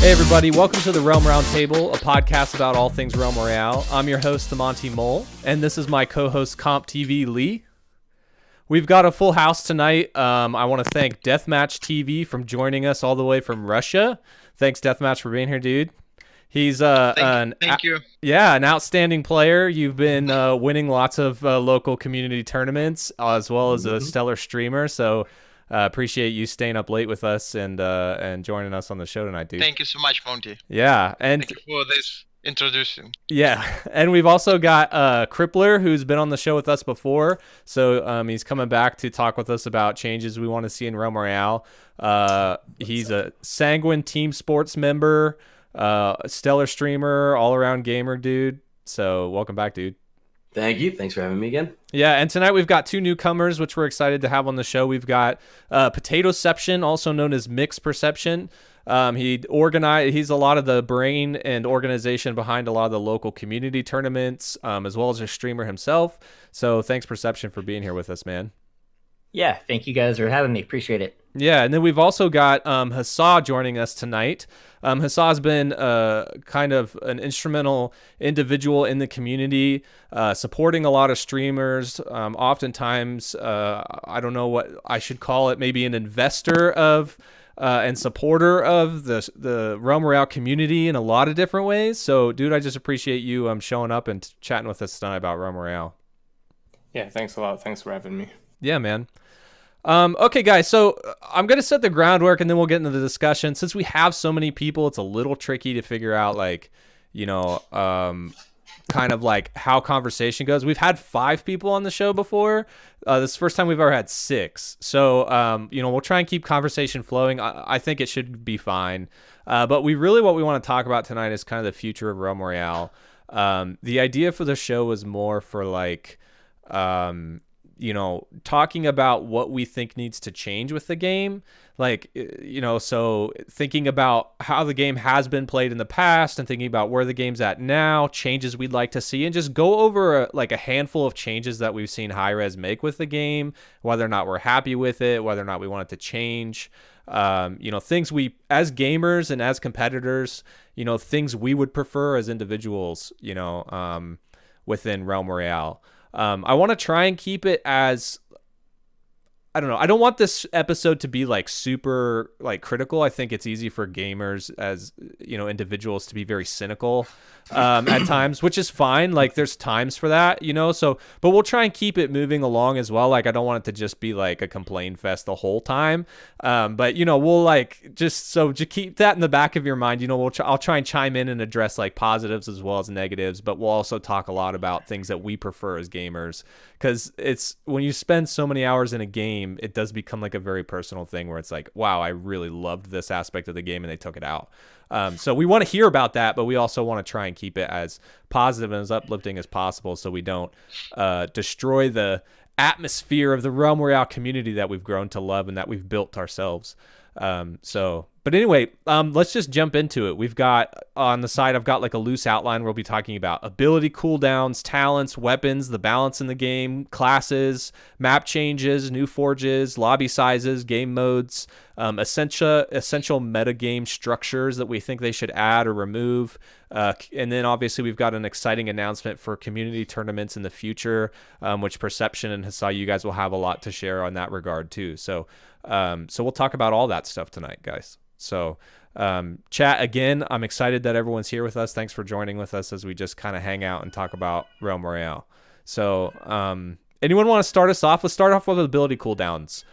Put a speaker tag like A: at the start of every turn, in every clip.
A: Hey everybody, welcome to the Realm Roundtable, a podcast about all things Realm Royale. I'm your host, the Monty Mole, and this is my co-host, Comp TV Lee. We've got a full house tonight. I want to thank DeathmatchTV for joining us all the way from Russia. Thanks, Deathmatch, for being here, dude. He's
B: Thank you.
A: an outstanding player. You've been winning lots of local community tournaments as well as a stellar streamer. So appreciate you staying up late with us and joining us on the show tonight, dude.
B: Thank you so much, Monty.
A: Yeah, and
B: Thank you for this introduction.
A: yeah, and we've also got Krippler, who's been on the show with us before. So he's coming back to talk with us about changes we want to see in Realm Royale. He's a Sanguine Team Sports member, stellar streamer, all-around gamer, dude. So welcome back, dude.
C: Thank you. Thanks for having me again.
A: Yeah, and tonight we've got two newcomers, which we're excited to have on the show. We've got PotatoceptionTV, also known as Mixed Perception. He's a lot of the brain and organization behind a lot of the local community tournaments, as well as a streamer himself. So thanks, Perception, for being here with us, man.
D: Yeah, thank you guys for having me. Appreciate it.
A: Yeah, and then we've also got Hassa joining us tonight. Hassa's been kind of an instrumental individual in the community, supporting a lot of streamers. Oftentimes, I don't know what I should call it, maybe an investor of and supporter of the Realm Royale community in a lot of different ways. So, dude, I just appreciate you showing up and chatting with us tonight about Realm Royale.
E: Yeah, thanks a lot. Thanks for having me.
A: Yeah, man. Okay, guys, so I'm going to set the groundwork and then we'll get into the discussion. Since we have so many people, it's a little tricky to figure out, like, you know, kind of like how conversation goes. We've had 5 people on the show before. This is the first time we've ever had 6. So, you know, we'll try and keep conversation flowing. I think it should be fine. But what we want to talk about tonight is kind of the future of Realm Royale. The idea for the show was more for like, you know, talking about what we think needs to change with the game. Like, you know, so thinking about how the game has been played in the past and thinking about where the game's at now, changes we'd like to see, and just go over a handful of changes that we've seen Hi-Rez make with the game, whether or not we're happy with it, whether or not we want it to change. You know, things we, as gamers and as competitors, you know, things we would prefer as individuals, you know, within Realm Royale. I want to try and keep it as, I don't know, I don't want this episode to be like super like critical. I think it's easy for gamers as, you know, individuals to be very cynical at times, which is fine. Like there's times for that, you know, so, but we'll try and keep it moving along as well. Like I don't want it to just be like a complaint fest the whole time. But, you know, we'll like just keep that in the back of your mind. You know, I'll try and chime in and address like positives as well as negatives, but we'll also talk a lot about things that we prefer as gamers. Because it's when you spend so many hours in a game, it does become like a very personal thing where it's like, wow, I really loved this aspect of the game and they took it out. So we want to hear about that, but we also want to try and keep it as positive and as uplifting as possible so we don't destroy the atmosphere of the Realm Royale community that we've grown to love and that we've built ourselves. But anyway, let's just jump into it. We've got on the side, I've got like a loose outline where we'll be talking about ability cooldowns, talents, weapons, the balance in the game, classes, map changes, new forges, lobby sizes, game modes, essential metagame structures that we think they should add or remove. And then obviously we've got an exciting announcement for community tournaments in the future, which Perception and Hassa, you guys will have a lot to share on that regard too. So we'll talk about all that stuff tonight, guys. So chat again, I'm excited that everyone's here with us. Thanks for joining with us as we just kind of hang out and talk about Realm Royale. So anyone want to start us off? Let's start off with ability cooldowns.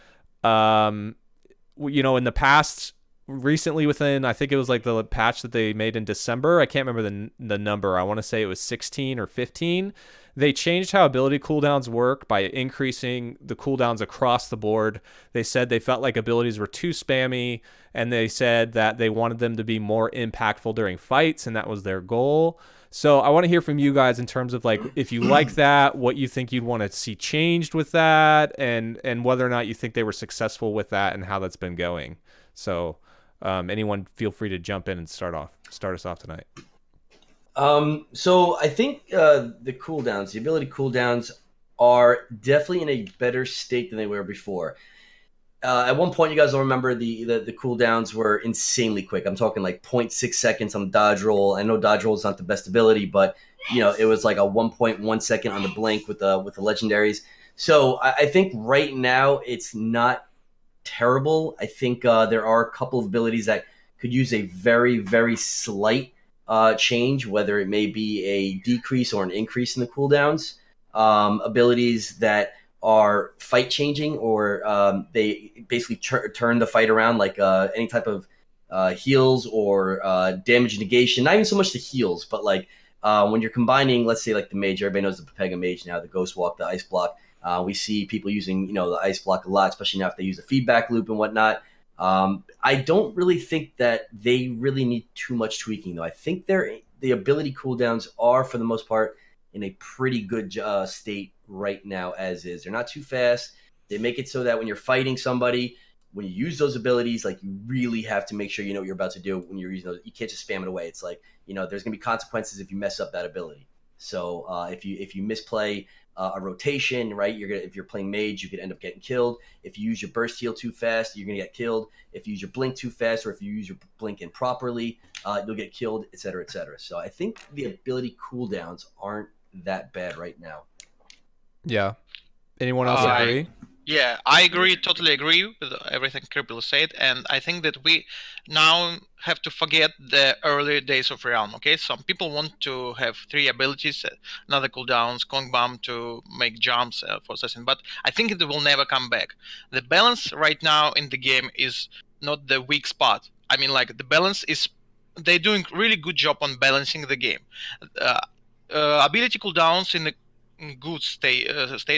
A: You know, in the past, recently within, I think it was like the patch that they made in December, I can't remember the number, I want to say it was 16 or 15. They changed how ability cooldowns work by increasing the cooldowns across the board. They said they felt like abilities were too spammy, and they said that they wanted them to be more impactful during fights, and that was their goal. So I want to hear from you guys in terms of like if you like that, what you think you'd want to see changed with that, and whether or not you think they were successful with that and how that's been going. So anyone feel free to jump in and start us off tonight.
C: So I think the cooldowns, the ability cooldowns are definitely in a better state than they were before. At one point, you guys will remember the cooldowns were insanely quick. I'm talking like 0.6 seconds on dodge roll. I know dodge roll is not the best ability, but it was like a 1.1 second on the blink with the legendaries. So I think right now it's not terrible. I think there are a couple of abilities that could use a very, very slight change, whether it may be a decrease or an increase in the cooldowns. Abilities that are fight changing, or they basically turn the fight around, like any type of heals or damage negation. Not even so much the heals, but like when you're combining, let's say like the mage. Everybody knows the Pepega mage now, the Ghost Walk, the Ice Block. We see people using the Ice Block a lot, especially now if they use a feedback loop and whatnot. I don't really think that they really need too much tweaking, though. I think the ability cooldowns are, for the most part, in a pretty good state right now as is. They're not too fast. They make it so that when you're fighting somebody, when you use those abilities, like, you really have to make sure you know what you're about to do when you're using those. You can't just spam it away. It's like, there's going to be consequences if you mess up that ability. So if you misplay a rotation, right, if you're playing mage, you could end up getting killed. If you use your burst heal too fast, you're going to get killed. If you use your blink too fast, or if you use your blink improperly, you'll get killed, etc., etc. So I think the ability cooldowns aren't that bad right now.
A: Yeah. Anyone else agree?
B: Yeah, I agree. Totally agree with everything Krippler said, and I think that we now have to forget the early days of Realm. Okay, some people want to have 3 abilities, another cooldowns, Kong Bomb to make jumps for assassin, but I think it will never come back. The balance right now in the game is not the weak spot. I mean, like, the balance is, they're doing really good job on balancing the game. Ability cooldowns in the good state,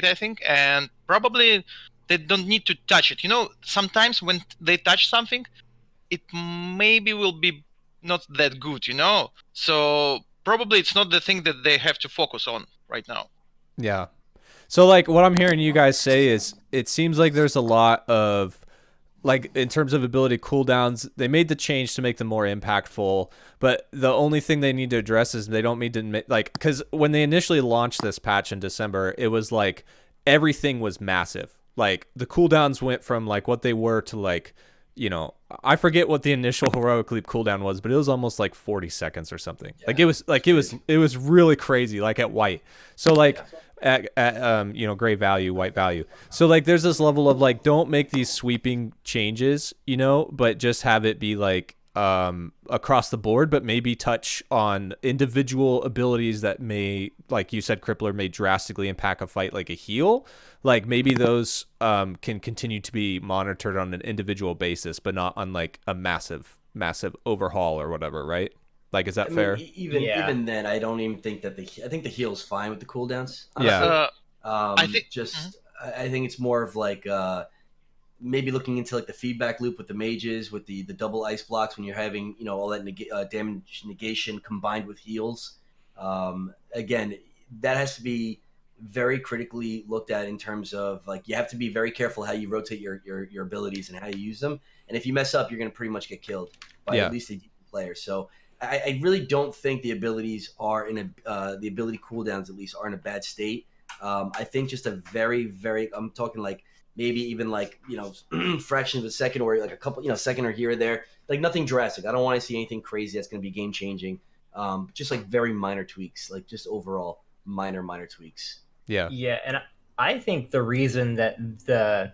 B: I think, and probably they don't need to touch it. Sometimes when they touch something, it maybe will be not that good. So probably it's not the thing that they have to focus on right now.
A: Yeah. So, like, what I'm hearing you guys say is, it seems like there's a lot of, like, in terms of ability cooldowns, they made the change to make them more impactful, but the only thing they need to address is they don't need to like, because when they initially launched this patch in December, it was like everything was massive. Like, the cooldowns went from like what they were to like, I forget what the initial heroic leap cooldown was, but it was almost like 40 seconds or something. Yeah, it was really crazy, like at white. So like, at gray value, white value. So like, there's this level of like, don't make these sweeping changes, but just have it be like across the board, but maybe touch on individual abilities that may, like you said, Krippler, may drastically impact a fight, like a heal. Like, maybe those can continue to be monitored on an individual basis, but not on like a massive overhaul or whatever, right? Like, is that fair?
C: Even then, I don't even think that I think the heal's fine with the cooldowns.
A: Honestly.
C: Yeah.
B: I think
C: I think it's more of like maybe looking into like the feedback loop with the mages, with the double ice blocks, when you're having all that damage negation combined with heals. Again, that has to be very critically looked at in terms of, like, you have to be very careful how you rotate your abilities and how you use them. And if you mess up, you're going to pretty much get killed by at least a player. So I really don't think the abilities are the ability cooldowns at least are in a bad state. I think just a very, very, I'm talking like maybe even like, fraction of a second, or like a couple, second or here or there, like nothing drastic. I don't want to see anything crazy that's going to be game changing. Just like very minor tweaks, like just overall minor tweaks.
A: Yeah.
D: Yeah. And I think the reason that the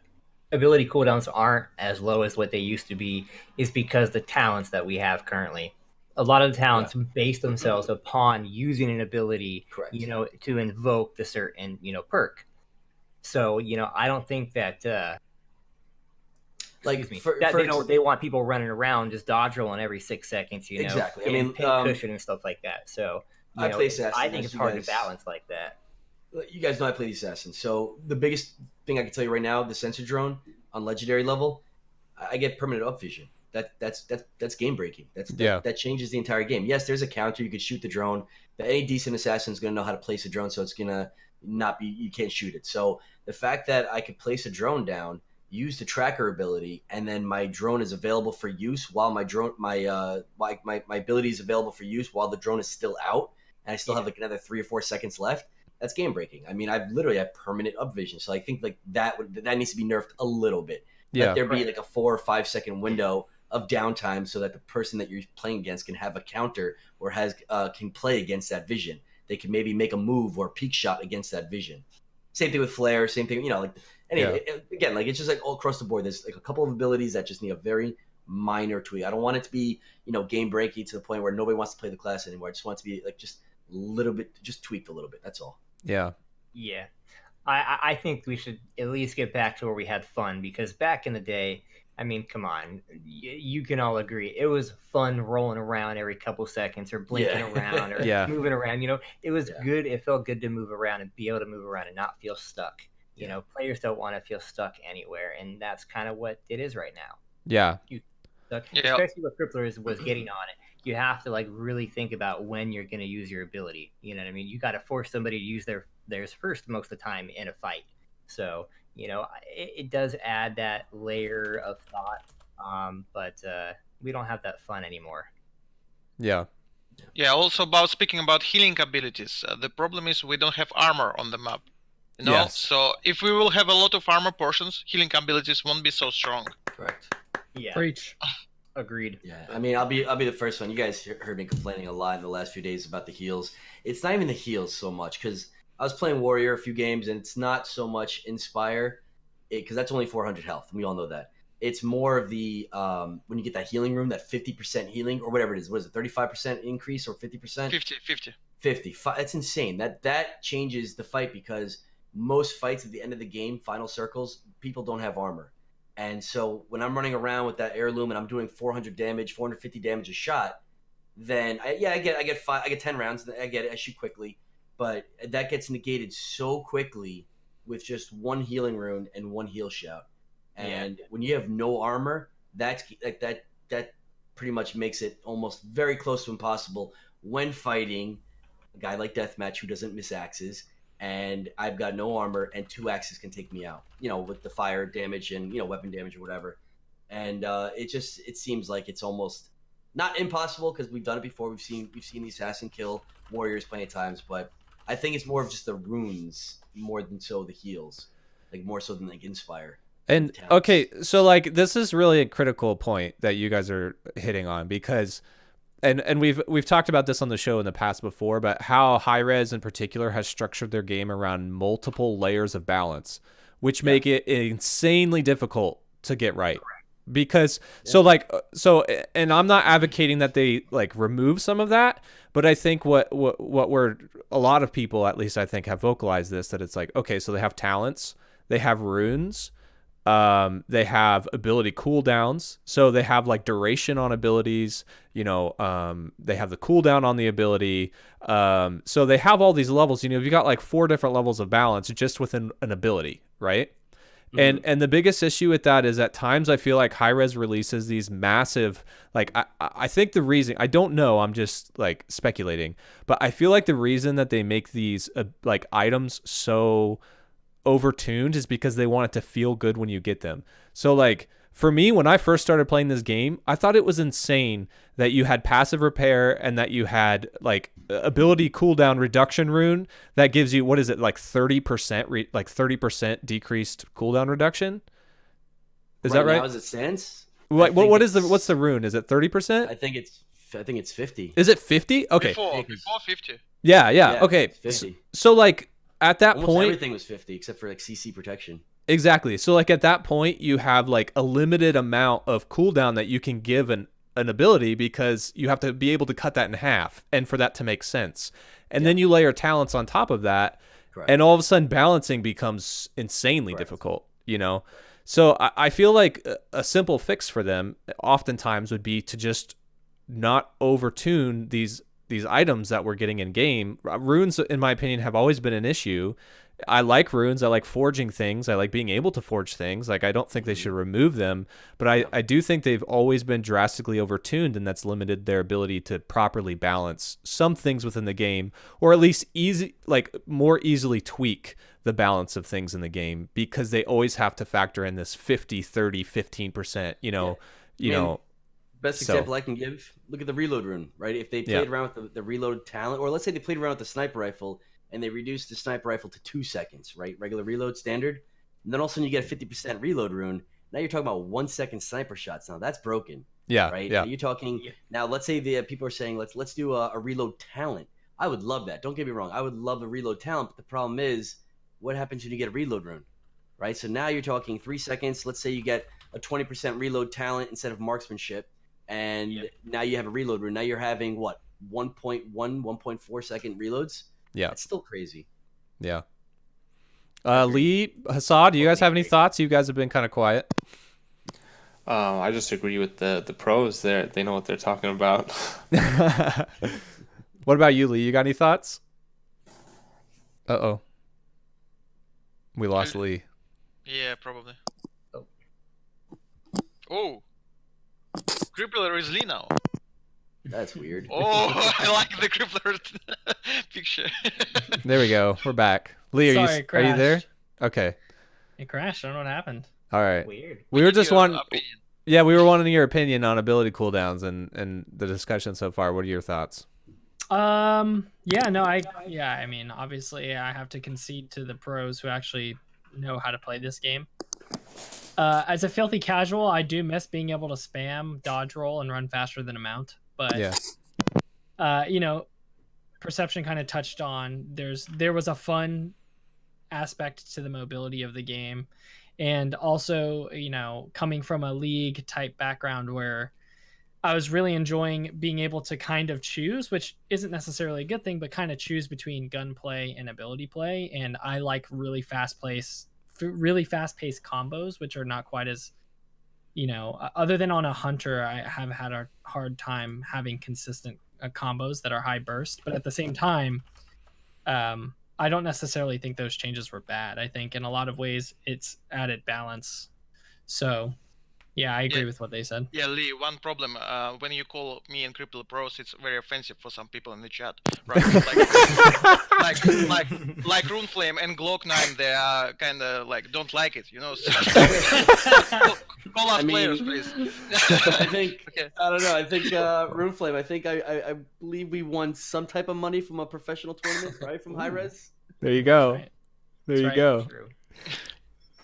D: ability cooldowns aren't as low as what they used to be is because the talents that we have currently. A lot of the talents base themselves upon using an ability,
C: correct,
D: to invoke the certain, perk. So, I don't think that, they want people running around just dodge rolling every 6 seconds,
C: exactly.
D: I mean, cushion and stuff like that. So,
C: I play assassin.
D: I think it's hard to balance like that.
C: You guys know I play the assassin. So the biggest thing I can tell you right now, the sensor drone on legendary level, I get permanent up vision. That's game breaking. That changes the entire game. Yes, there's a counter. You could shoot the drone, but any decent assassin is going to know how to place a drone, so it's going to not be, you can't shoot it. So the fact that I could place a drone down, use the tracker ability, and then my drone is available for use while my ability is available for use while the drone is still out, and I still have like another 3 or 4 seconds left. That's game breaking. I mean, I've literally had permanent up vision, so I think like that needs to be nerfed a little bit.
A: Yeah.
C: Let there be like a 4 or 5 second window of downtime so that the person that you're playing against can have a counter or can play against that vision. They can maybe make a move or a peek shot against that vision. Same thing with flare. Same thing, like anyway. Again, like it's just like all across the board. There's like a couple of abilities that just need a very minor tweak. I don't want it to be game breaking to the point where nobody wants to play the class anymore. I just want it to be like just a little bit, just tweaked a little bit. That's all.
A: Yeah.
D: Yeah. I think we should at least get back to where we had fun, because back in the day, I mean, come on, you can all agree it was fun rolling around every couple seconds or blinking around or moving around. It was good. It felt good to move around and be able to move around and not feel stuck. Players don't want to feel stuck anywhere, and that's kind of what it is right now.
A: Yeah.
D: Especially what Krippler was getting on it. You have to like really think about when you're going to use your ability. You know what I mean? You got to force somebody to use theirs first most of the time in a fight. So, it does add that layer of thought, but we don't have that fun anymore.
A: Yeah.
B: Yeah, also speaking about healing abilities, the problem is we don't have armor on the map.
A: Yes.
B: So if we will have a lot of armor portions, healing abilities won't be so strong.
C: Correct.
D: Yeah.
E: Preach.
D: Agreed.
C: Yeah, I mean, I'll be the first one. You guys heard me complaining a lot in the last few days about the heals. It's not even the heals so much, because I was playing Warrior a few games, and it's not so much Inspire, because that's only 400 health, and we all know that. It's more of the when you get that healing room, that 50% healing, or whatever it is. What is it, 35% increase or 50%? 50. That's insane. That changes the fight, because most fights at the end of the game, final circles, people don't have armor. And so when I'm running around with that heirloom and I'm doing 400 damage, 450 damage a shot, then I get 10 rounds. I get it. I shoot quickly, but that gets negated so quickly with just one healing rune and one heal shout. And when you have no armor, that's like that pretty much makes it almost very close to impossible when fighting a guy like Deathmatch who doesn't miss axes. And I've got no armor, and 2 axes can take me out, with the fire damage and, weapon damage or whatever. And it seems like it's almost not impossible, because we've done it before. We've seen the assassin kill warriors plenty of times, but I think it's more of just the runes more than so the heals, like more so than like Inspire.
A: And okay, so like this is really a critical point that you guys are hitting on, because and we've talked about this on the show in the past before, but how Hi-Rez in particular has structured their game around multiple layers of balance, which make it insanely difficult to get right. Because and I'm not advocating that they like remove some of that, but I think what we're, a lot of people, at least I think, have vocalized this, that it's like, okay, so they have talents, they have runes, they have ability cooldowns, so they have like duration on abilities, they have the cooldown on the ability, so they have all these levels. You got like 4 different levels of balance just within an ability, right? And the biggest issue with that is at times I feel like Hi-Rez releases these massive, like I think the reason, I don't know, I'm just like speculating, but I feel like the reason that they make these like items so overtuned is because they want it to feel good when you get them. So like for me, when I first started playing this game, I thought it was insane that you had passive repair and that you had like ability cooldown reduction rune that gives you, what is it, like 30%, like 30% decreased cooldown reduction. Is that right?
C: Now, as it stands,
A: what's the rune? Is it 30%?
C: I think it's 50.
A: Is it 50? Okay.
B: Before 50.
A: Yeah. Okay.
C: 50.
A: So like at that
C: Almost
A: point,
C: everything was 50 except for like CC protection.
A: Exactly. So like at that point, you have like a limited amount of cooldown that you can give an ability, because you have to be able to cut that in half and for that to make sense. And then you layer talents on top of that. Correct. And all of a sudden balancing becomes insanely difficult, So I feel like a simple fix for them oftentimes would be to just not overtune these items that we're getting in game. Runes, in my opinion, have always been an issue. I like runes. I like forging things. I like being able to forge things. Like, I don't think they should remove them, but I do think they've always been drastically overtuned, and that's limited their ability to properly balance some things within the game, or at least more easily tweak the balance of things in the game, because they always have to factor in this 50, 30, 15%,
C: Best example I can give, look at the reload rune, right? If they played around with the reload talent, or let's say they played around with the sniper rifle and they reduced the sniper rifle to 2 seconds, right? Regular reload standard. And then all of a sudden you get a 50% reload rune, Now you're talking about 1 second sniper shots. Now that's broken.
A: Yeah.
C: Right.
A: Yeah.
C: Now you're talking. Now let's say the people are saying let's do a reload talent. I would love that. Don't get me wrong. I would love a reload talent, but the problem is, what happens when you get a reload rune? Right. So now you're talking 3 seconds. Let's say you get a 20% reload talent instead of marksmanship, and now you have a reload rune. Now you're having what 1.1, 1.4 second reloads.
A: Yeah.
C: That's still crazy.
A: Yeah. Lee, Hassad, do you guys have any thoughts? You guys have been kind of quiet.
E: I just agree with the pros there. They know what they're talking about.
A: What about you, Lee? You got any thoughts? Uh-oh. We lost Lee.
B: Yeah, probably. Oh. Krippler is Lee now.
C: That's weird.
B: Oh, I like the Krippler picture.
A: There we go. We're back. Lee,
F: Sorry, it
A: are you there?
F: crashed.
A: Okay.
F: It crashed. I don't know what happened.
A: All right.
D: Weird.
A: We were just
B: Your
A: wanting.
B: opinion.
A: Yeah, we were wanting your opinion on ability cooldowns and the discussion so far. What are your thoughts?
F: Yeah, no, I mean, obviously I have to concede to the pros who actually know how to play this game. As a filthy casual, I do miss being able to spam, dodge roll, and run faster than a mount. But
A: Yeah.
F: you know, Perception kind of touched on there was a fun aspect to the mobility of the game, and also, you know, coming from a league type background where I was really enjoying being able to kind of choose, which isn't necessarily a good thing, but kind of choose between gunplay and ability play. And I like really fast-paced combos, which are not quite as, you know, other than on a hunter, I have had a hard time having consistent combos that are high burst. But at the same time, I don't necessarily think those changes were bad. I think in a lot of ways it's added balance. So yeah, I agree with what they said.
B: Yeah, Lee, one problem. When you call me and Krippler pros, it's very offensive for some people in the chat. Right? like Runeflame and Glock 9, they are kind of like, don't like it, you know? So, call us players, please.
C: I think
B: Okay.
C: I don't know. I think Runeflame. I think I believe we won some type of money from a professional tournament, right? From High Res.
A: There you go.
F: Right.
A: There you
F: right.
A: go.
D: True.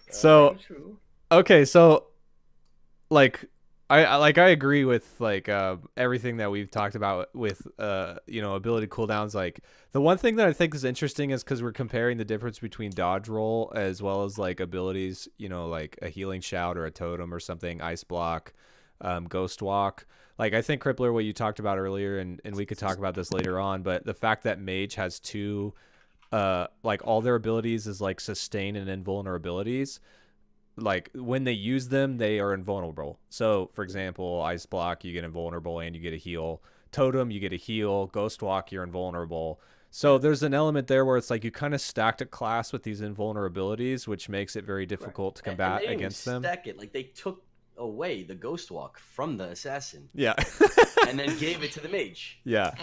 A: So
D: True.
A: okay, so like I agree with like everything that we've talked about with you know, ability cooldowns. Like the one thing that I think is interesting is because we're comparing the difference between dodge roll as well as like abilities, you know, like a healing shout or a totem or something, ice block, ghost walk. Like I think Krippler, what you talked about earlier, and we could talk about this later on, but the fact that mage has two like all their abilities is like sustain and invulnerabilities. Like when they use them, they are invulnerable. So for example, ice block, you get invulnerable and you get a heal. Totem, you get a heal. Ghost walk, you're invulnerable. So there's an element there where it's like you kind of stacked a class with these invulnerabilities, which makes it very difficult to combat
C: and they
A: against
C: didn't even
A: them.
C: Stack it. Like they took away the ghost walk from the assassin
A: Yeah.
C: and then gave it to the mage.
A: Yeah.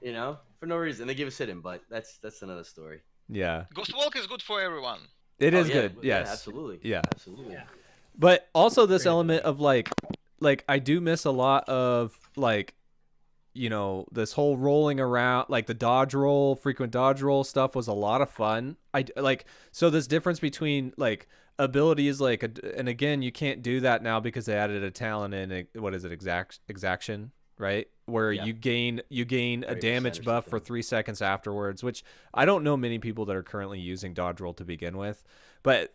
C: You know, for no reason. They gave us him, but that's another story.
A: Yeah.
B: Ghost Walk is good for everyone.
A: It is
C: Oh,
A: good.
C: yeah,
A: Yes.
C: absolutely.
A: Yeah.
C: Absolutely.
D: Yeah.
A: But also this element of like I do miss a lot of like, you know, this whole rolling around, like the dodge roll, frequent dodge roll stuff was a lot of fun. I like, so this difference between like abilities, like, and again, you can't do that now because they added a talent in, what is it, exaction, right? Where
C: Yeah.
A: you gain a
C: 30%
A: damage
C: or
A: buff for
C: something.
A: 3 seconds afterwards, which I don't know many people that are currently using dodge roll to begin with. But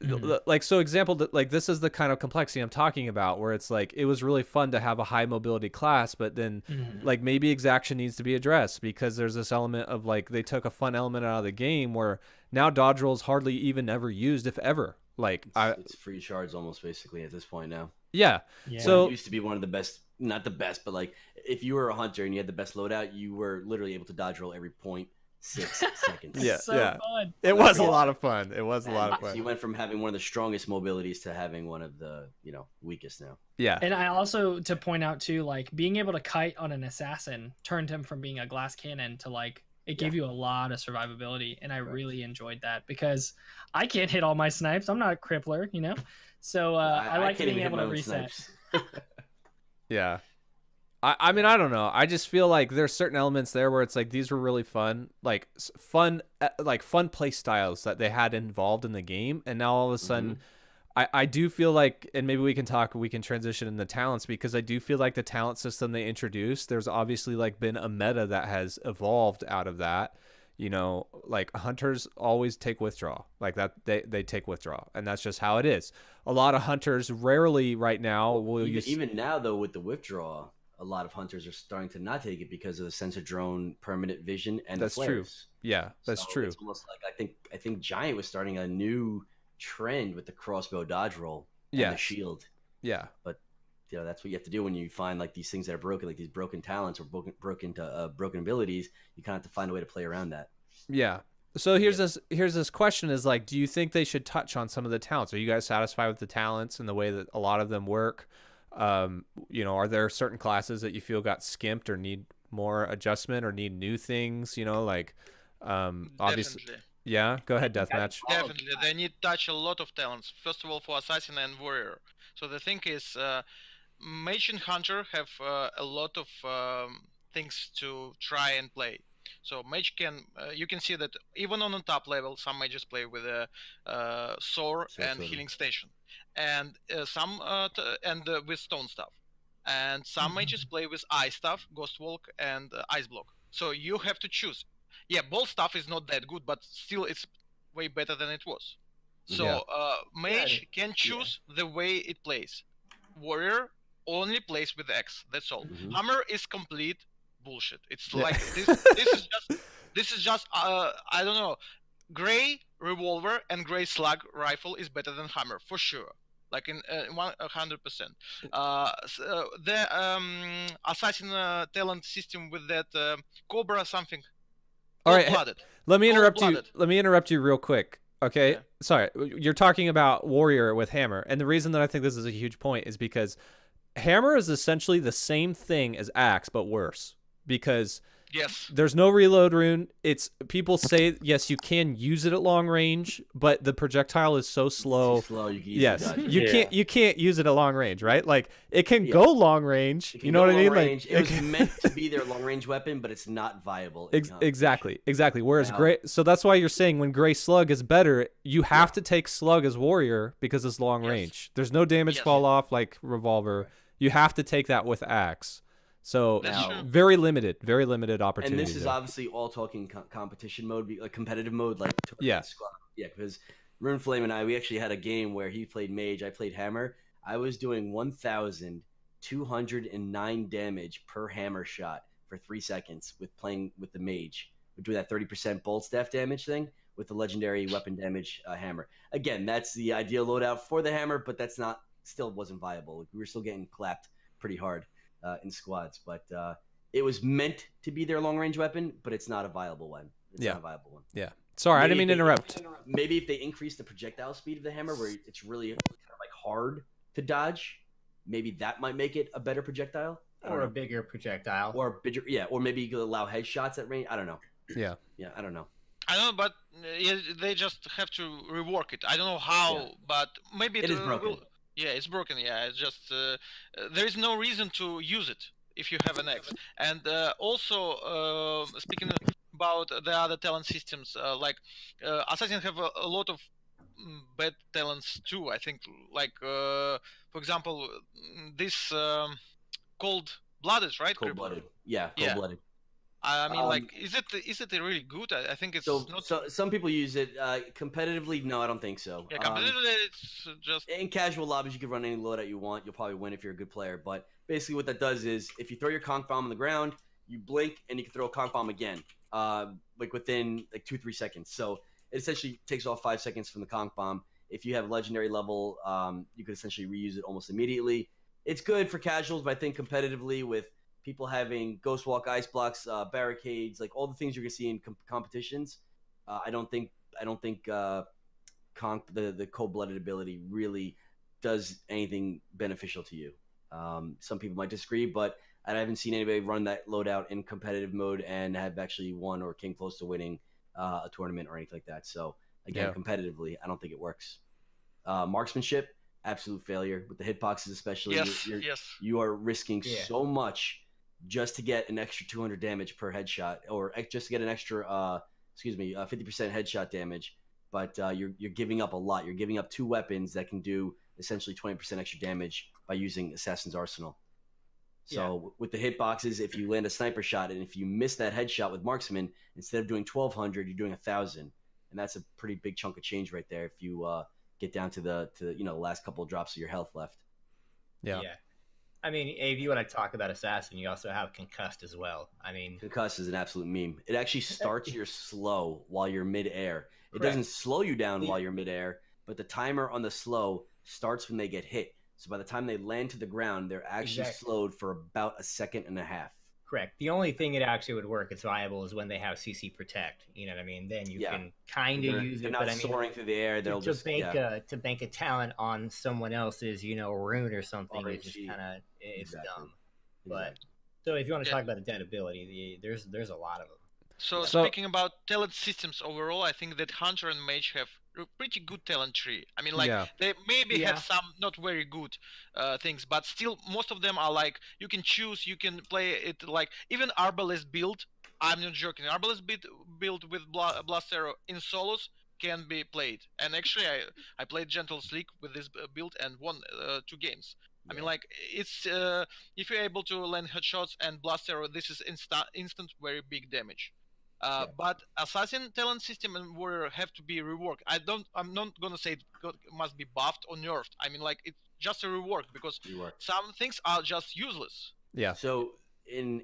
A: like, so example that like this is the kind of complexity I'm talking about, where it's like it was really fun to have a high mobility class, but then like maybe exaction needs to be addressed because there's this element of like they took a fun element out of the game where now dodge roll is hardly even ever used, if ever. Like
C: It's free shards almost basically at this point now.
A: yeah.
F: Yeah.
A: So
C: It used to be one of the best, not the best, but like if you were a hunter and you had the best loadout, you were literally able to dodge roll every 0.6 seconds.
A: Yeah,
F: so
A: yeah.
F: fun.
A: It was a lot of fun. It was a lot of
C: So you
A: fun.
C: went from having one of the strongest mobilities to having one of the, you know, weakest now.
A: Yeah.
F: And I also, to point out too, like being able to kite on an assassin turned him from being a glass cannon to like, it gave you a lot of survivability. And I really enjoyed that because I can't hit all my snipes. I'm not a Krippler, you know? So I like
C: can't
F: being
C: even hit
F: able
C: my
F: to
C: own
F: reset.
C: snipes.
A: Yeah. I mean, I don't know. I just feel like there's certain elements there where it's like these were really fun, like fun play styles that they had involved in the game. And now all of a sudden, I do feel like, and maybe we can transition in the talents, because I do feel like the talent system they introduced, there's obviously like been a meta that has evolved out of that. You know, like hunters always take withdraw, like that they take withdraw, and that's just how it is. A lot of hunters rarely right now will use.
C: Even now though, with the withdraw, a lot of hunters are starting to not take it because of the sensor drone permanent vision and
A: That's
C: the flares.
A: true. Yeah, that's
C: So
A: true.
C: it's almost like I think Giant was starting a new trend with the crossbow dodge roll and the
A: Yes.
C: shield.
A: Yeah.
C: But you know, that's what you have to do when you find like these things that are broken, like these broken talents or broken abilities. You kind of have to find a way to play around that.
A: Yeah. So here's this question is like, do you think they should touch on some of the talents? Are you guys satisfied with the talents and the way that a lot of them work? You know, are there certain classes that you feel got skimped or need more adjustment or need new things? You know, like obviously.
B: Definitely.
A: Yeah, go ahead, Deathmatch.
B: Definitely, they need touch a lot of talents. First of all, for assassin and warrior. So the thing is, mage and hunter have a lot of things to try and play. So mage can, you can see that even on the top level, some mages play with a sword and
C: totem.
B: healing station, and with stone stuff, and some mages play with ice stuff, ghost walk, and ice block. So you have to choose. Yeah, ball stuff is not that good, but still it's way better than it was. So mage can choose the way it plays. Warrior only plays with X. That's all. Hammer is complete bullshit. It's like this. This is just I don't know. Gray revolver and gray slug rifle is better than hammer for sure. Like in 100%. The assassin talent system with that cobra something.
A: All right, let me interrupt you. Let me interrupt you real quick. Okay, yeah. Sorry, you're talking about warrior with hammer, and the reason that I think this is a huge point is because hammer is essentially the same thing as axe, but worse. Because there's no reload rune. It's people say yes, you can use it at long range, but the projectile is so slow. You can't use it at long range, right? Like it can go long range. You know what I mean?
C: Like it was meant to be their long range weapon, but it's not viable.
A: Exactly. Whereas gray, so that's why you're saying when gray slug is better, you have to take slug as warrior because it's long range. There's no damage fall off like revolver. You have to take that with axe. So very limited opportunity.
C: And this is obviously all talking competition mode, like competitive mode, like squad. Yeah, because Rune Flame and I, we actually had a game where he played mage, I played hammer. I was doing 1,209 damage per hammer shot for 3 seconds with playing with the mage. We're doing that 30% bolt staff damage thing with the legendary weapon damage hammer. Again, that's the ideal loadout for the hammer, but that's still wasn't viable. We were still getting clapped pretty hard in squads, but it was meant to be their long range weapon, but it's not a viable one. It's not a viable one.
A: Yeah. Sorry, I didn't mean to interrupt.
C: Maybe if they increase the projectile speed of the hammer, where it's really kind of like hard to dodge, maybe that might make it a better projectile.
D: Or a bigger projectile.
C: Or maybe you could allow headshots at range. I don't know.
A: Yeah,
C: I don't know.
B: I don't know, but they just have to rework it. I don't know how, but maybe
C: it is broken.
B: Yeah, it's broken. Yeah, it's just there is no reason to use it if you have an X. And also, speaking about the other talent systems, like Assassin have a lot of bad talents too. I think, like for example, this cold-blooded, right?
C: Cold-blooded. Yeah, cold-blooded.
B: I mean, like, is it really good? I think it's not.
C: So some people use it competitively. No, I don't think so.
B: Yeah, competitively, it's just
C: in casual lobbies. You can run any loadout you want. You'll probably win if you're a good player. But basically, what that does is, if you throw your conch bomb on the ground, you blink and you can throw a conch bomb again, like within like 2-3 seconds. So it essentially takes off 5 seconds from the conch bomb. If you have legendary level, you could essentially reuse it almost immediately. It's good for casuals, but I think competitively with people having ghost walk, ice blocks, barricades, like all the things you're gonna see in competitions. I don't think the cold-blooded ability really does anything beneficial to you. Some people might disagree, but I haven't seen anybody run that loadout in competitive mode and have actually won or came close to winning a tournament or anything like that. So again, competitively, I don't think it works. Marksmanship, absolute failure with the hitboxes, especially. You are risking so much just to get an extra 200 damage per headshot, or just to get an extra 50% headshot damage. but you're giving up a lot. You're giving up 2 weapons that can do essentially 20% extra damage by using Assassin's Arsenal. So with the hitboxes, if you land a sniper shot and if you miss that headshot with marksman, instead of doing 1,200, you're doing 1,000, and that's a pretty big chunk of change right there. If you get down to the last couple of drops of your health left.
A: Yeah.
D: I mean, if you want to talk about assassin, you also have concussed as well. I mean,
C: concussed is an absolute meme. It actually starts your slow while you're midair. It
D: Correct.
C: doesn't slow you down while you're midair, but the timer on the slow starts when they get hit. So by the time they land to the ground, they're actually slowed for about 1.5 seconds.
D: Correct. The only thing it actually would work, it's viable, is when they have CC protect. You know what I mean? Then you can kind of use it.
C: They're not
D: but I mean,
C: soaring through the air. They'll
D: to bank a talent on someone else's, rune or something.
C: RNG.
D: It's just kind of dumb. But
C: Exactly.
D: so if you want to talk about a dead ability, there's a lot of them.
B: So speaking about talent systems overall, I think that Hunter and Mage have a pretty good talent tree. I mean, like they maybe have some not very good things, but still most of them are like you can choose, you can play it like even Arbalest build. I'm not joking. Arbalest build with Blast Arrow in solos can be played. And actually, I played Gentle Sleek with this build and won 2 games. I mean, like it's if you're able to land headshots and Blast Arrow, this is instant very big damage. But assassin talent system and warrior have to be reworked. I'm not gonna say it must be buffed or nerfed. I mean, like it's just a rework because some things are just useless.
A: Yeah.
C: So and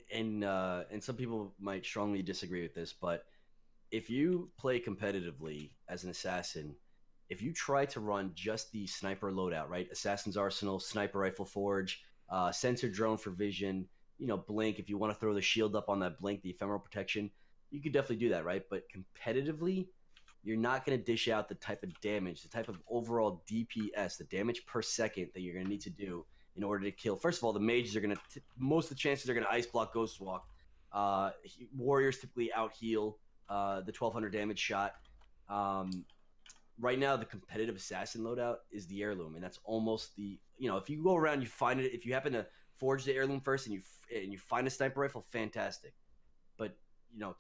C: some people might strongly disagree with this, but if you play competitively as an assassin, if you try to run just the sniper loadout, right? Assassin's Arsenal, sniper rifle forge, sensor drone for vision, blink. If you want to throw the shield up on that blink, the ephemeral protection, you could definitely do that, right? But competitively, you're not going to dish out the type of damage, the type of overall DPS, the damage per second that you're going to need to do in order to kill. First of all, the mages are going to, most of the chances are going to ice block, ghost walk. Warriors typically out heal the 1,200 damage shot. Right now, the competitive assassin loadout is the heirloom, and that's almost the, if you go around, you find it, if you happen to forge the heirloom first and you find a sniper rifle, fantastic. But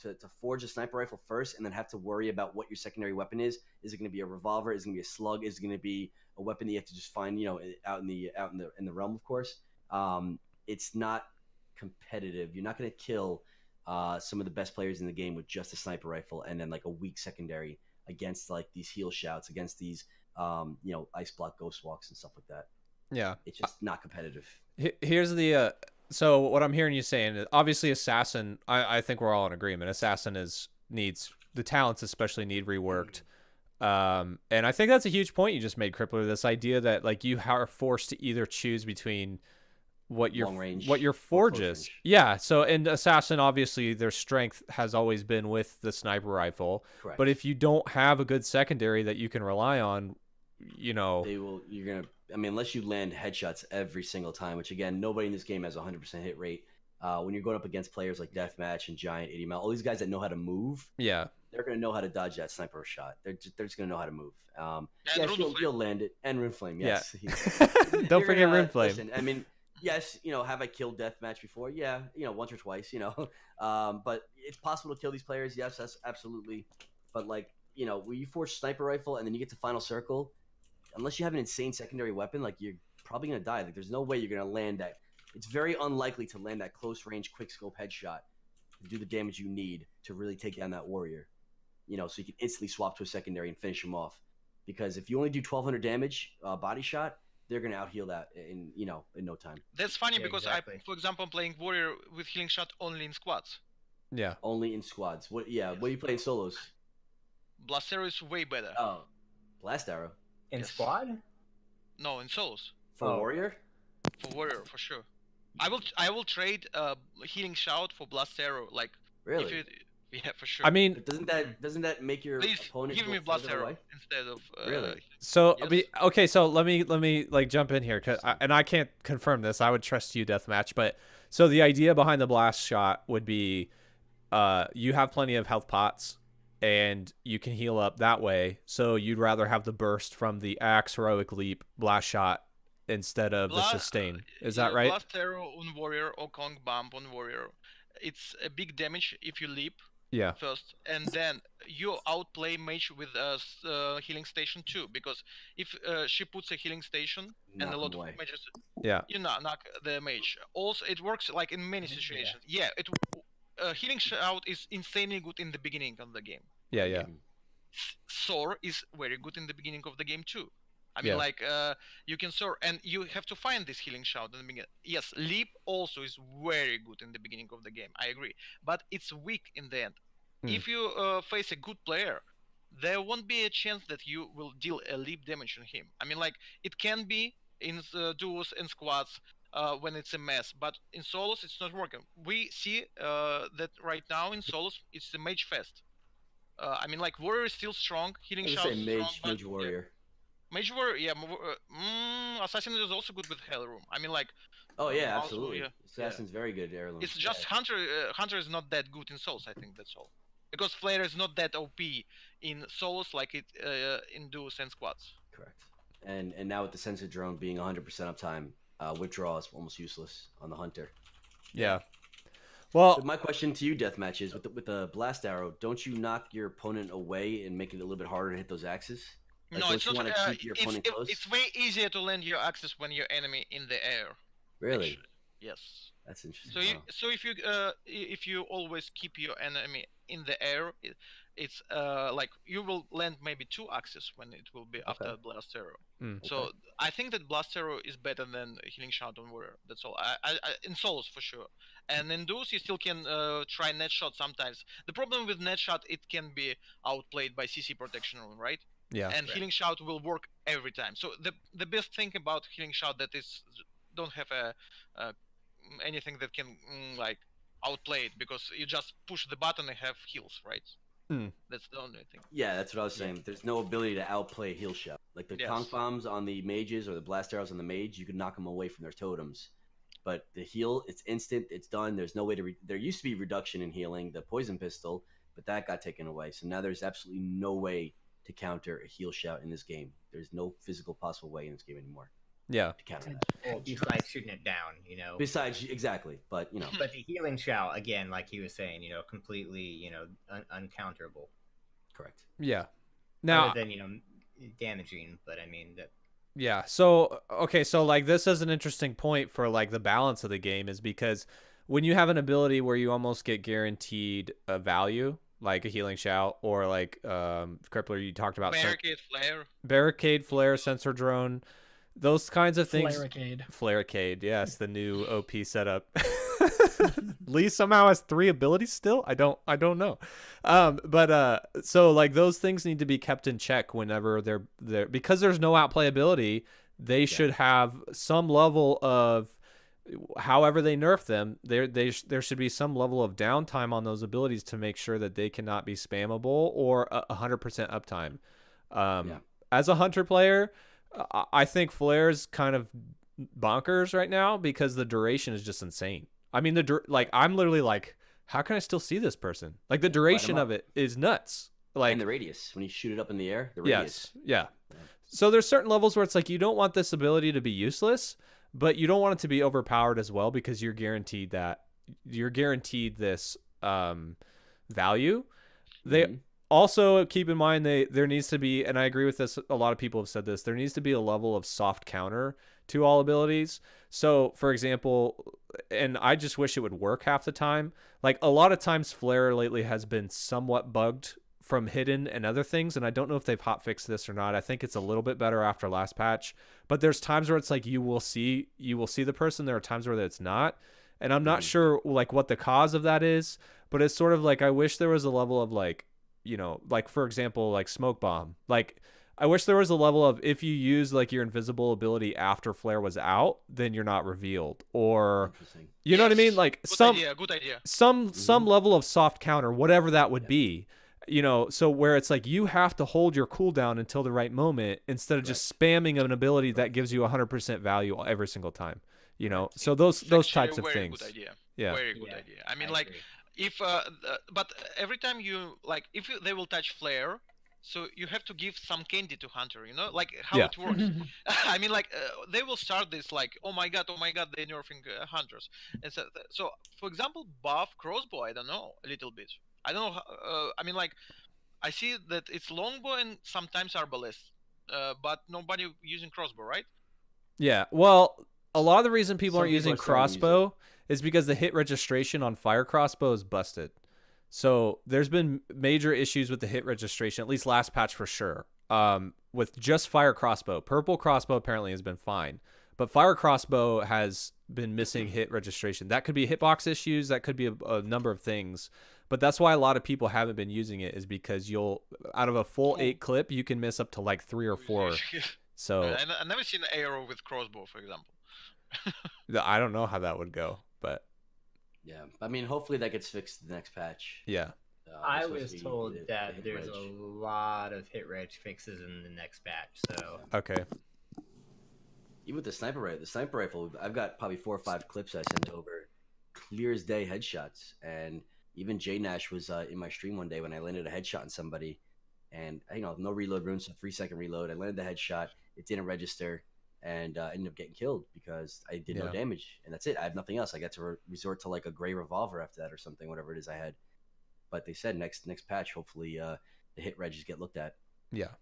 C: to forge a sniper rifle first and then have to worry about what your secondary weapon is it going to be a revolver? Is it going to be a slug? Is it going to be a weapon that you have to just find, out in the realm, of course? It's not competitive. You're not going to kill some of the best players in the game with just a sniper rifle and then like a weak secondary against like these heal shouts, against these ice block ghost walks and stuff like that.
A: Yeah,
C: it's just not competitive.
A: Here's the so what I'm hearing you saying is obviously assassin. I think we're all in agreement. Assassin needs the talents, especially need reworked. And I think that's a huge point you just made, Krippler. This idea that like you are forced to either choose between what your forge is. Yeah. So in assassin, obviously their strength has always been with the sniper rifle.
C: Correct.
A: But if you don't have a good secondary that you can rely on,
C: you're gonna. I mean, unless you land headshots every single time, which again, nobody in this game has a 100% hit rate. When you're going up against players like Deathmatch and Giant, 80 Mile, all these guys that know how to move, they're going to know how to dodge that sniper shot. They're just going to know how to move. Yes, you'll land it. And Runeflame, yes.
A: Yeah. Don't forget Runeflame.
C: Listen, I mean, yes, have I killed Deathmatch before? Yeah, once or twice, but it's possible to kill these players. Yes, that's absolutely. But like, when you force sniper rifle and then you get to final circle, unless you have an insane secondary weapon, like you're probably going to die. Like there's no way you're going to land that. It's very unlikely to land that close range quick scope headshot to do the damage you need to really take down that warrior. So you can instantly swap to a secondary and finish him off. Because if you only do 1,200 damage body shot, they're going to out heal that in no time.
B: That's funny because exactly. For example, I'm playing warrior with healing shot only in squads.
A: Yeah.
C: Only in squads. What? Yeah. Yes. What do you play in solos?
B: Blast Arrow is way better.
C: Oh, Blast Arrow.
D: In squad?
B: No, in solos.
C: For warrior?
B: For warrior, for sure. I will trade healing shout for Blast Arrow. Like
C: really?
B: Yeah, for sure.
A: I mean,
C: but doesn't that make your opponent
B: give me Blast Arrow instead of
C: really?
A: So yes. Okay, so let me like jump in here and I can't confirm this. I would trust you, Deathmatch, but so the idea behind the blast shot would be you have plenty of health pots and you can heal up that way. So you'd rather have the burst from the axe, heroic leap, blast shot instead of the sustain. Is that right?
B: Blast Arrow on warrior or Kong Bump on warrior. It's a big damage if you leap first, and then you outplay mage with healing station too, because if she puts a healing station and
C: Knock
B: a
C: 'em
B: lot
C: away.
B: of mages,
A: Yeah.
B: you knock the mage. Also, it works like in many situations. Yeah, healing shout is insanely good in the beginning of the game.
A: Yeah. Yeah.
B: Soar is very good in the beginning of the game too. I mean,
A: Yeah.
B: like you can soar, and you have to find this healing shout in the beginning. Yes, leap also is very good in the beginning of the game. I agree, but it's weak in the end. If you face a good player, there won't be a chance that you will deal a leap damage on him. I mean, like it can be in duos and squads when it's a mess, but in solos it's not working. We see that right now in solos it's the mage fest. I mean, like warrior is still strong, healing
C: I was
B: shout
C: say
B: is strong, but
C: mage warrior.
B: mage warrior, yeah, assassin is also good with heirloom. I mean, like
C: Oh yeah,
B: also,
C: absolutely.
B: yeah,
C: Assassin's very good at heirloom.
B: it's just hunter. Hunter is not that good in souls. I think that's all. Because Flare is not that OP in solos like it in duos and squads.
C: Correct. And now with the sensor drone being 100% uptime, withdrawal is almost useless on the hunter.
A: Yeah.
C: But
A: Well,
C: my question to you, Deathmatch, is with the blast arrow, don't you knock your opponent away and make it a little bit harder to hit those axes? Like,
B: No,
C: don't
B: it's
C: you
B: not.
C: want to keep your opponent close?
B: It's way easier to land your axes when your enemy in the air.
C: Really?
B: Actually. Yes.
C: That's interesting.
B: So
C: Wow.
B: so if you always keep your enemy in the air, it's like you will land maybe 2 axes when it will be after blast arrow. So I think that blast arrow is better than healing shout on warrior. That's all. I in solos for sure, and in duos you still can try net shot sometimes. The problem with net shot, it can be outplayed by CC protection rune, right?
A: yeah.
B: And healing shout will work every time. So the best thing about healing shout that is don't have a anything that can like outplay it, because you just push the button and have heals, right? That's the only thing.
C: Yeah, that's what I was saying. There's no ability to outplay heal shot. Like the conch bombs on the mages or the blast arrows on the mage, you can knock them away from their totems. But the heal, it's instant, it's done. There's no way to. There used to be reduction in healing, the poison pistol, but that got taken away. So now there's absolutely no way to counter a heal shout in this game. There's no physical possible way in this game anymore.
A: Yeah.
C: To counter that.
D: Well, besides shooting it down, you know.
C: Besides, exactly, but you know.
D: But the healing shout, again, like he was saying, you know, completely, you know, uncounterable.
C: Correct.
A: Yeah. Now,
D: other than, you know, damaging, but I mean that.
A: Yeah. So, okay. So like this is an interesting point for like the balance of the game, is because when you have an ability where you almost get guaranteed a value, like a healing shout, or like Krippler, you talked about barricade, flare, sensor drone, those kinds of things. Flarearcade, yes, the new OP setup. Lee somehow has 3 abilities still. I don't know. So like those things need to be kept in check whenever they're there, because there's no outplayability. They should have some level of, however they nerf them, there should be some level of downtime on those abilities to make sure that they cannot be spammable or 100% uptime. As a hunter player, I think Flare's kind of bonkers right now because the duration is just insane. I mean, I'm literally like, how can I still see this person? Like the duration of it is nuts. Like,
C: and the radius, when you shoot it up in the air, the radius.
A: Yeah. So there's certain levels where it's like you don't want this ability to be useless, but you don't want it to be overpowered as well, because you're guaranteed this value. They also keep in mind there needs to be, and I agree with this, a lot of people have said this, there needs to be a level of soft counter to all abilities. So for example, and I just wish it would work half the time, like a lot of times Flare lately has been somewhat bugged from hidden and other things, and I don't know if they've hotfixed this or not. I think it's a little bit better after last patch, but there's times where it's like you will see the person. There are times where it's not, and I'm not sure like what the cause of that is, but it's sort of like I wish there was a level of like, you know, like for example, like smoke bomb. Like I wish there was a level of, if you use like your invisible ability after Flare was out, then you're not revealed, or you know what I mean? Like
B: good idea.
A: Some level of soft counter, whatever that would be. You know, so where it's like you have to hold your cooldown until the right moment instead of just spamming an ability that gives you 100% value every single time. You know, so those types of things.
B: Good idea.
A: Yeah,
B: very good idea. I mean, like if but every time you like, if they will touch Flare, so you have to give some candy to Hunter. You know, like how it works. I mean, like they will start this like, oh my god, they're nerfing Hunters, and so for example, buff crossbow. I don't know, a little bit. I don't know. I mean, like, I see that it's longbow and sometimes arbalest, but nobody using crossbow, right?
A: Yeah. Well, a lot of the reason people
C: Some
A: aren't
C: people
A: using
C: are starting to use
A: crossbow is because the hit registration on fire crossbow is busted. So there's been major issues with the hit registration, at least last patch for sure. With just fire crossbow, purple crossbow apparently has been fine, but fire crossbow has been missing hit registration. That could be hitbox issues. That could be a number of things, but that's why a lot of people haven't been using it, is because you'll, out of a full 8 clip, you can miss up to like 3 or 4. So
B: I never seen an arrow with crossbow, for example.
A: I don't know how that would go, but
C: Yeah, I mean, hopefully that gets fixed in the next patch.
A: yeah.
D: I
C: supposed
D: was
C: to be
D: told
C: the
D: that
C: hit
D: there's
C: reg.
D: a lot of hit reg fixes in the next patch. So
A: Okay.
C: Even with the sniper rifle, I've got probably 4 or 5 clips I sent over, clear as day headshots. And even J Nash was in my stream one day when I landed a headshot on somebody, and no reload room, so 3-second reload. I landed the headshot, it didn't register, and ended up getting killed because I did no
A: Yeah.
C: damage, and that's it. I have nothing else. I got to resort to like a gray revolver after that or something, whatever it is I had. But they said next patch, hopefully the hit regs get looked at.
A: Yeah.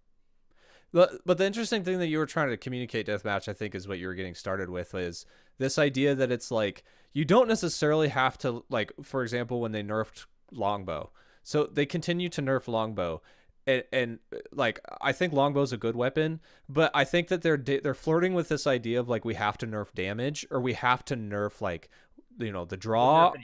A: But the interesting thing that you were trying to communicate, Deathmatch, I think is what you were getting started with, is this idea that it's like you don't necessarily have to, like, for example, when they nerfed longbow. So they continue to nerf longbow. And like, I think longbow's a good weapon, but I think that they're flirting with this idea of like, we have to nerf damage, or we have to nerf, like, the draw.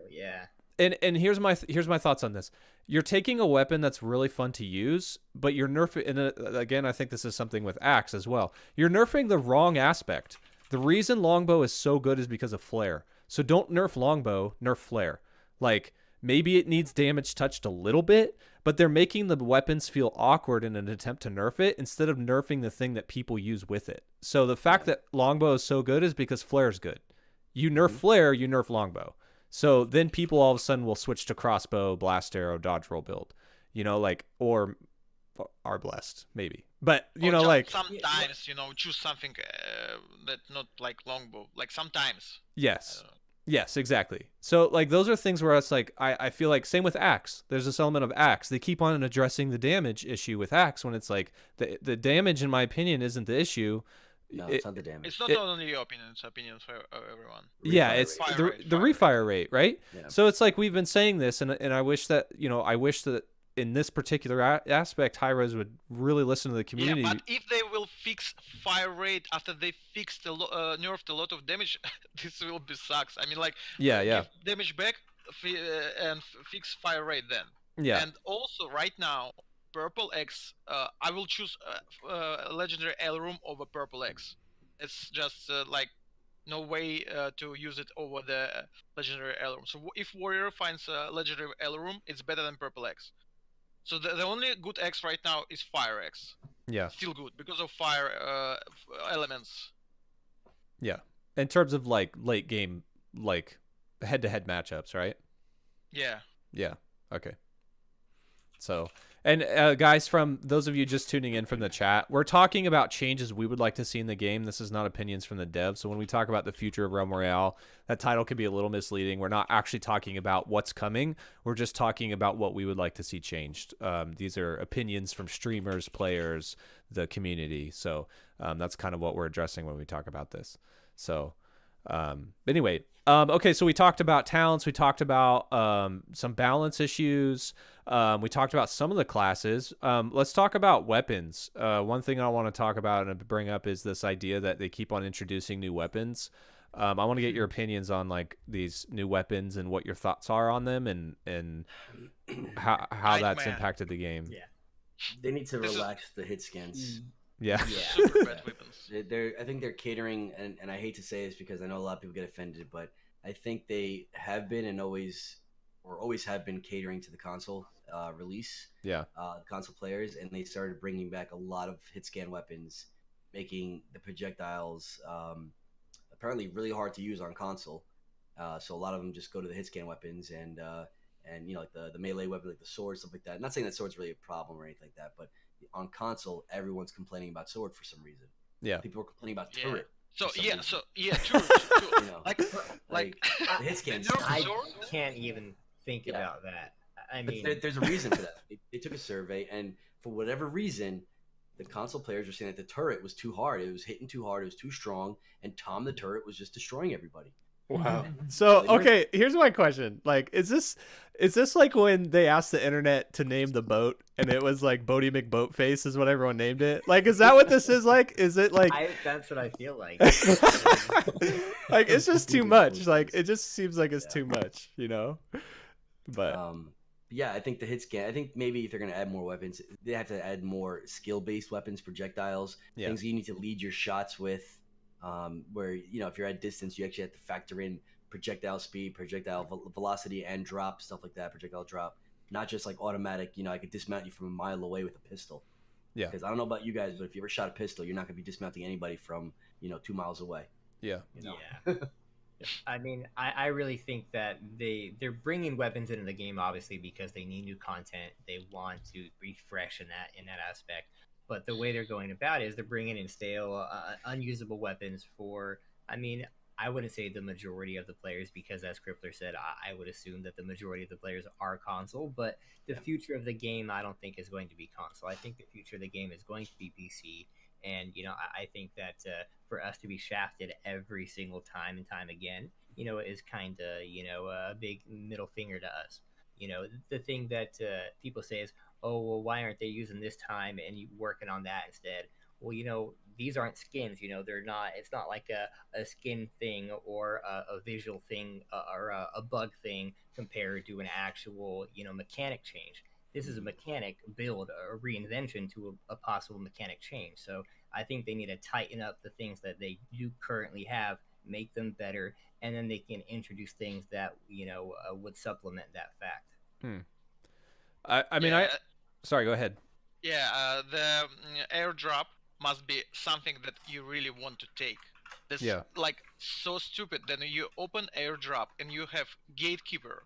D: yeah.
A: And here's my thoughts on this. You're taking a weapon that's really fun to use, but you're nerfing. And again, I think this is something with axe as well. You're nerfing the wrong aspect. The reason longbow is so good is because of flare. So don't nerf longbow, nerf flare. Like, maybe it needs damage touched a little bit, but they're making the weapons feel awkward in an attempt to nerf it instead of nerfing the thing that people use with it. So the fact that longbow is so good is because flare's good. You nerf flare, you nerf longbow. So then people all of a sudden will switch to crossbow, blast arrow, dodge roll build, or are blessed maybe. But
B: sometimes choose something that not like longbow, like sometimes.
A: Yes, exactly. So like those are things where it's like I feel like same with axe. There's this element of axe. They keep on addressing the damage issue with axe when it's like the damage, in my opinion, isn't the issue.
C: No, it's not the damage.
B: It's not only your opinion; it's opinion for everyone.
A: Yeah, it's the refire rate, right?
C: Yeah.
A: So it's like we've been saying this, and I wish that in this particular aspect, Hi-Rez would really listen to the community.
B: Yeah, but if they will fix fire rate after they fixed nerfed a lot of damage, this will be sucks. I mean, like, give damage back and fix fire rate then.
A: Yeah.
B: And also, right now, Purple X, I will choose Legendary Room over Purple X. It's just like no way to use it over the Legendary Room. So if Warrior finds a Legendary Room, it's better than Purple X. So the only good X right now is Fire X.
A: Yeah.
B: Still good because of fire elements.
A: Yeah. In terms of like late game, like head-to-head matchups, right?
B: Yeah.
A: Yeah. Okay. So, and guys, from those of you just tuning in from the chat, we're talking about changes we would like to see in the game. This is not opinions from the devs. So when we talk about the future of Realm Royale, that title could be a little misleading. We're not actually talking about what's coming. We're just talking about what we would like to see changed. These are opinions from streamers, players, the community. So that's kind of what we're addressing when we talk about this. So anyway, okay, so we talked about talents. We talked about some balance issues. We talked about some of the classes. Let's talk about weapons. One thing I want to talk about and bring up is this idea that they keep on introducing new weapons. I want to get your opinions on like these new weapons and what your thoughts are on them and how that's impacted the game.
D: Yeah,
C: they need to relax the hit scans.
A: Yeah.
B: Super bad weapons.
C: I think they're catering, and I hate to say this because I know a lot of people get offended, but I think they have been and always have been catering to the console release.
A: Yeah.
C: Console players, and they started bringing back a lot of hit scan weapons, making the projectiles apparently really hard to use on console. So a lot of them just go to the hit scan weapons and like the melee weapon, like the sword, stuff like that. I'm not saying that sword's really a problem or anything like that, but on console, everyone's complaining about sword for some reason.
A: Yeah.
C: People are complaining about turret.
B: So
C: reason.
B: turret.
C: like the hit scans.
D: I can't even think about that. I
C: But
D: mean,
C: there's a reason for that. They took a survey, and for whatever reason, the console players were saying that the turret was too hard. It was hitting too hard. It was too strong, and Tom the turret was just destroying everybody.
E: Wow.
A: So okay, here's my question. Like, is this like when they asked the internet to name the boat and it was like Bodie McBoatface is what everyone named it? Like, is that what this is like? Is it like
D: that's what I feel like.
A: like it's just too much. Like it just seems like it's too much, you know? But
C: yeah, I think the hit scan. I think maybe if they're going to add more weapons, they have to add more skill-based weapons, projectiles, things you need to lead your shots with. Where if you're at distance, you actually have to factor in projectile speed, projectile velocity, and drop, stuff like that. Projectile drop, not just like automatic. I could dismount you from a mile away with a pistol.
A: Yeah.
C: Because I don't know about you guys, but if you ever shot a pistol, you're not going to be dismounting anybody from 2 miles away.
A: Yeah.
D: Yeah. I mean, I really think that they're bringing weapons into the game, obviously, because they need new content. They want to refresh in that aspect. But the way they're going about it is they're bringing in stale, unusable weapons for, I mean, I wouldn't say the majority of the players, because as Krippler said, I would assume that the majority of the players are console. But the future of the game, I don't think is going to be console. I think the future of the game is going to be PC. And, I think that for us to be shafted every single time and time again, is kind of, a big middle finger to us. The thing that people say is, oh, well, why aren't they using this time and you working on that instead? Well, these aren't skins. They're not. It's not like a skin thing or a visual thing or a bug thing compared to an actual, mechanic change. This is a mechanic build, a reinvention to a possible mechanic change. So I think they need to tighten up the things that they do currently have, make them better, and then they can introduce things that would supplement that fact.
A: I mean, sorry, go ahead.
B: Yeah, the airdrop must be something that you really want to take. That's like so stupid. Then you open airdrop and you have gatekeeper,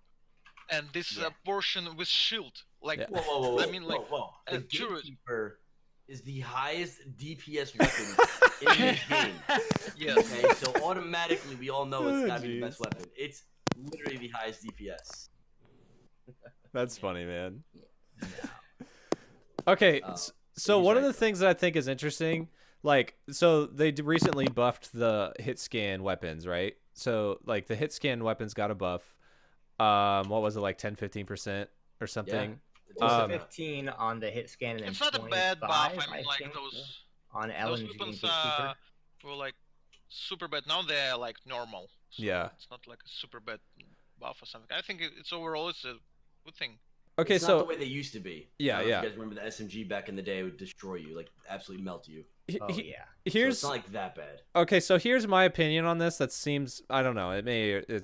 B: and this portion with shield. Like,
C: whoa.
B: I mean, like,
C: whoa. The
B: turret
C: gatekeeper is the highest DPS weapon in this game.
B: Yes.
C: Okay, so automatically we all know it's gotta be the best weapon. It's literally the highest DPS.
A: That's funny, man. Okay, so one of the things that I think is interesting, like, so they recently buffed the hit scan weapons, right? So, like, the hit scan weapons got a buff. What was it, like 10-15% or something?
C: Yeah.
D: 15 on the hit scan, and then
B: it's not a bad buff. I mean, like those
D: LNG
B: weapons were like super bad. Now they're like normal. So it's not like a super bad buff or something. I think it's overall it's a good thing.
A: Okay,
C: it's
A: so
C: not the way they used to be.
A: Yeah.
C: If you guys remember the SMG back in the day, it would destroy you, like absolutely melt you.
D: Yeah.
A: Here's
C: so it's not like that bad.
A: Okay, so here's my opinion on this. That seems, I don't know, it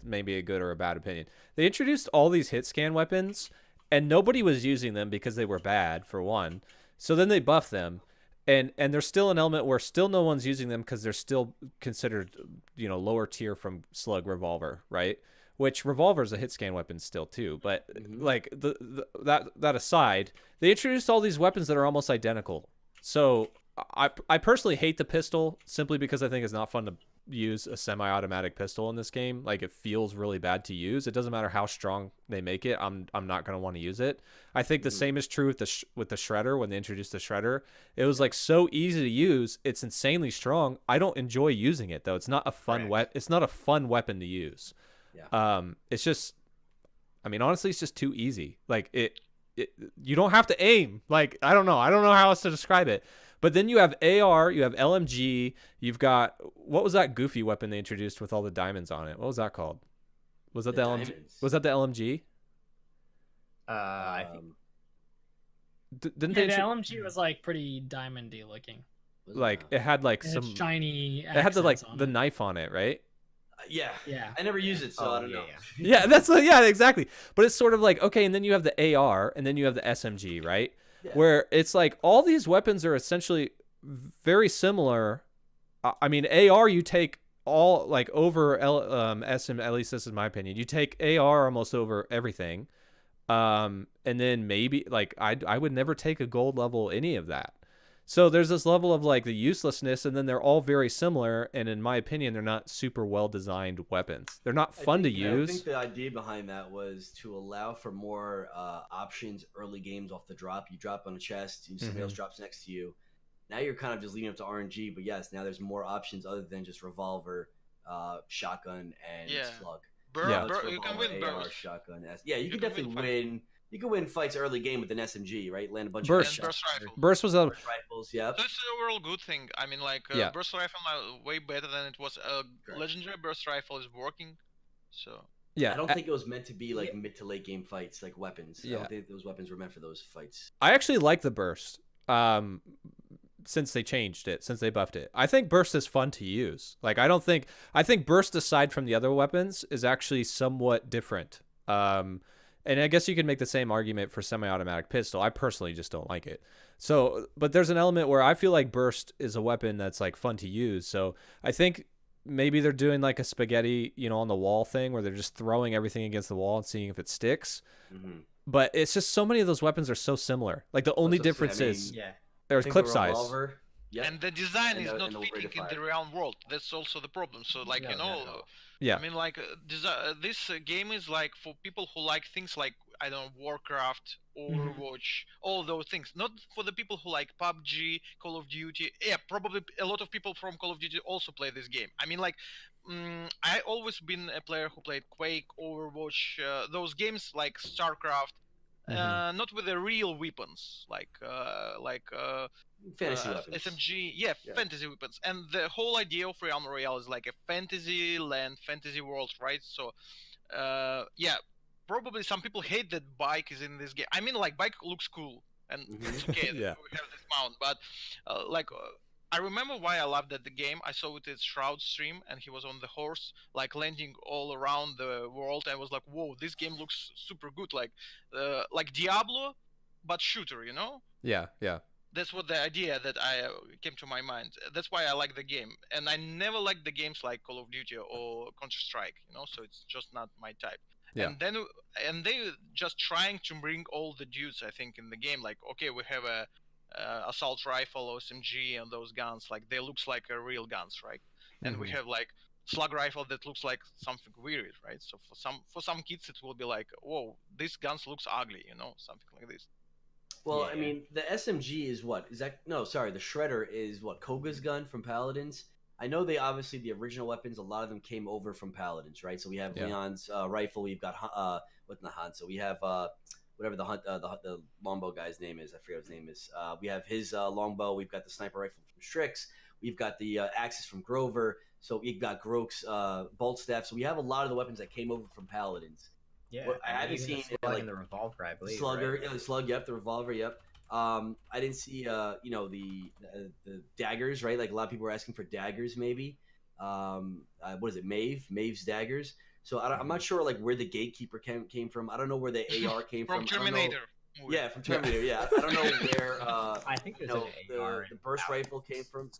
A: may be a good or a bad opinion. They introduced all these hit scan weapons, and nobody was using them because they were bad, for one. So then they buffed them, and there's still an element where still no one's using them because they're still considered, lower tier from Slug Revolver, right? Which Revolver's a hit scan weapon still too. But like that aside, they introduced all these weapons that are almost identical. So I personally hate the pistol simply because I think it's not fun to use a semi-automatic pistol in this game. Like, it feels really bad to use. It doesn't matter how strong they make it. I'm not going to want to use it. I think the same is true with the shredder. When they introduced the shredder, it was like so easy to use. It's insanely strong. I don't enjoy using it though. It's not a fun It's not a fun weapon to use. Yeah. It's just, I mean, honestly, it's just too easy. Like you don't have to aim. Like, I don't know how else to describe it. But then you have AR, you have LMG, you've got, what was that goofy weapon they introduced with all the diamonds on it? What was that called? Was that the LMG?
C: Diamonds.
A: Was that the LMG?
D: I think.
A: Didn't
F: the
A: they?
F: LMG was like pretty diamondy looking.
A: Like, it had like
F: It had
A: some
F: shiny.
A: It had
F: on
A: the
F: it.
A: knife on it, right?
C: Yeah.
F: Yeah.
C: I never use it, so I don't know.
A: Yeah, yeah, exactly. But it's sort of like, okay, and then you have the AR, and then you have the SMG, right? Yeah. Where it's like all these weapons are essentially very similar. I mean, AR you take all like over SM. At least this is my opinion. You take AR almost over everything, and then maybe like I would never take a gold level any of that. So there's this level of like the uselessness, and then they're all very similar. And in my opinion, they're not super well designed weapons. They're not fun to use.
C: I think the idea behind that was to allow for more options early games off the drop. You drop on a chest, and somebody else drops next to you. Now you're kind of just leaving up to RNG, but yes, now there's more options other than just revolver, shotgun, and slug.
B: You can win
C: AR,
B: burst.
C: shotgun. Yeah, you can definitely win. You can win fights early game with an SMG, right? Land a bunch
A: burst.
C: of
B: burst rifle.
A: Burst was a
C: burst rifles. Yeah,
B: that's an overall good thing. I mean, like burst rifle now way better than it was. Legendary burst rifle is working, so.
A: Yeah,
C: I don't think it was meant to be like mid to late game fights, like weapons. I don't think those weapons were meant for those fights.
A: I actually like the burst. Since they changed it, since they buffed it, I think burst is fun to use. Like, I think burst, aside from the other weapons, is actually somewhat different. And I guess you could make the same argument for semi-automatic pistol. I personally just don't like it. So, but there's an element where I feel like burst is a weapon that's like fun to use. So I think maybe they're doing like a spaghetti, on the wall thing where they're just throwing everything against the wall and seeing if it sticks. But it's just so many of those weapons are so similar. Like the only difference is there's clip size.
B: And the design is not fitting in the realm world. That's also the problem. So, like, I mean, like, this game is like for people who like things like, I don't know, Warcraft, Overwatch, all those things. Not for the people who like PUBG, Call of Duty. Yeah, probably a lot of people from Call of Duty also play this game. I mean, like, I always been a player who played Quake, Overwatch, those games like StarCraft. Not with the real weapons like
C: fantasy weapons.
B: SMG, fantasy weapons. And the whole idea of Realm Royale is like a fantasy land, fantasy world, right? So, probably some people hate that bike is in this game. I mean, like, bike looks cool, and it's okay that we have this mount, but I remember why I loved that the game. I saw it at Shroud stream, and he was on the horse, like landing all around the world. I was like, "Whoa, this game looks super good!" Like Diablo, but shooter,
A: Yeah, yeah.
B: That's what the idea that I came to my mind. That's why I like the game, and I never liked the games like Call of Duty or Counter-Strike. So it's just not my type. Yeah. And they just trying to bring all the dudes, I think, in the game. Like, okay, we have a assault rifle, SMG, and those guns, like they looks like a real guns, right? And we have like slug rifle that looks like something weird, right? So for some kids it will be like, whoa, these guns looks ugly, something like this.
C: Well, I mean, the SMG is what? Is that the Shredder is what? Koga's gun from Paladins. I know they obviously the original weapons, a lot of them came over from Paladins, right? So we have Leon's rifle, we've got what's the hunt? So we have whatever the longbow guy's name is. I forget what his name is. We have his longbow. We've got the sniper rifle from Strix. We've got the axes from Grover. So we've got Grok's bolt staff. So we have a lot of the weapons that came over from Paladins.
D: Yeah, I haven't seen the slug and the revolver, I believe.
C: Slugger,
D: right?
C: yeah, the slug, yep, the revolver, yep. I didn't see, the daggers, right? Like a lot of people were asking for daggers, maybe. What is it, Maeve's daggers? So I'm not sure like where the gatekeeper came from. I don't know where the AR came from.
B: Terminator.
C: Yeah, from Terminator. Yeah, I don't know where.
D: I think there's an AR.
C: The burst rifle came from.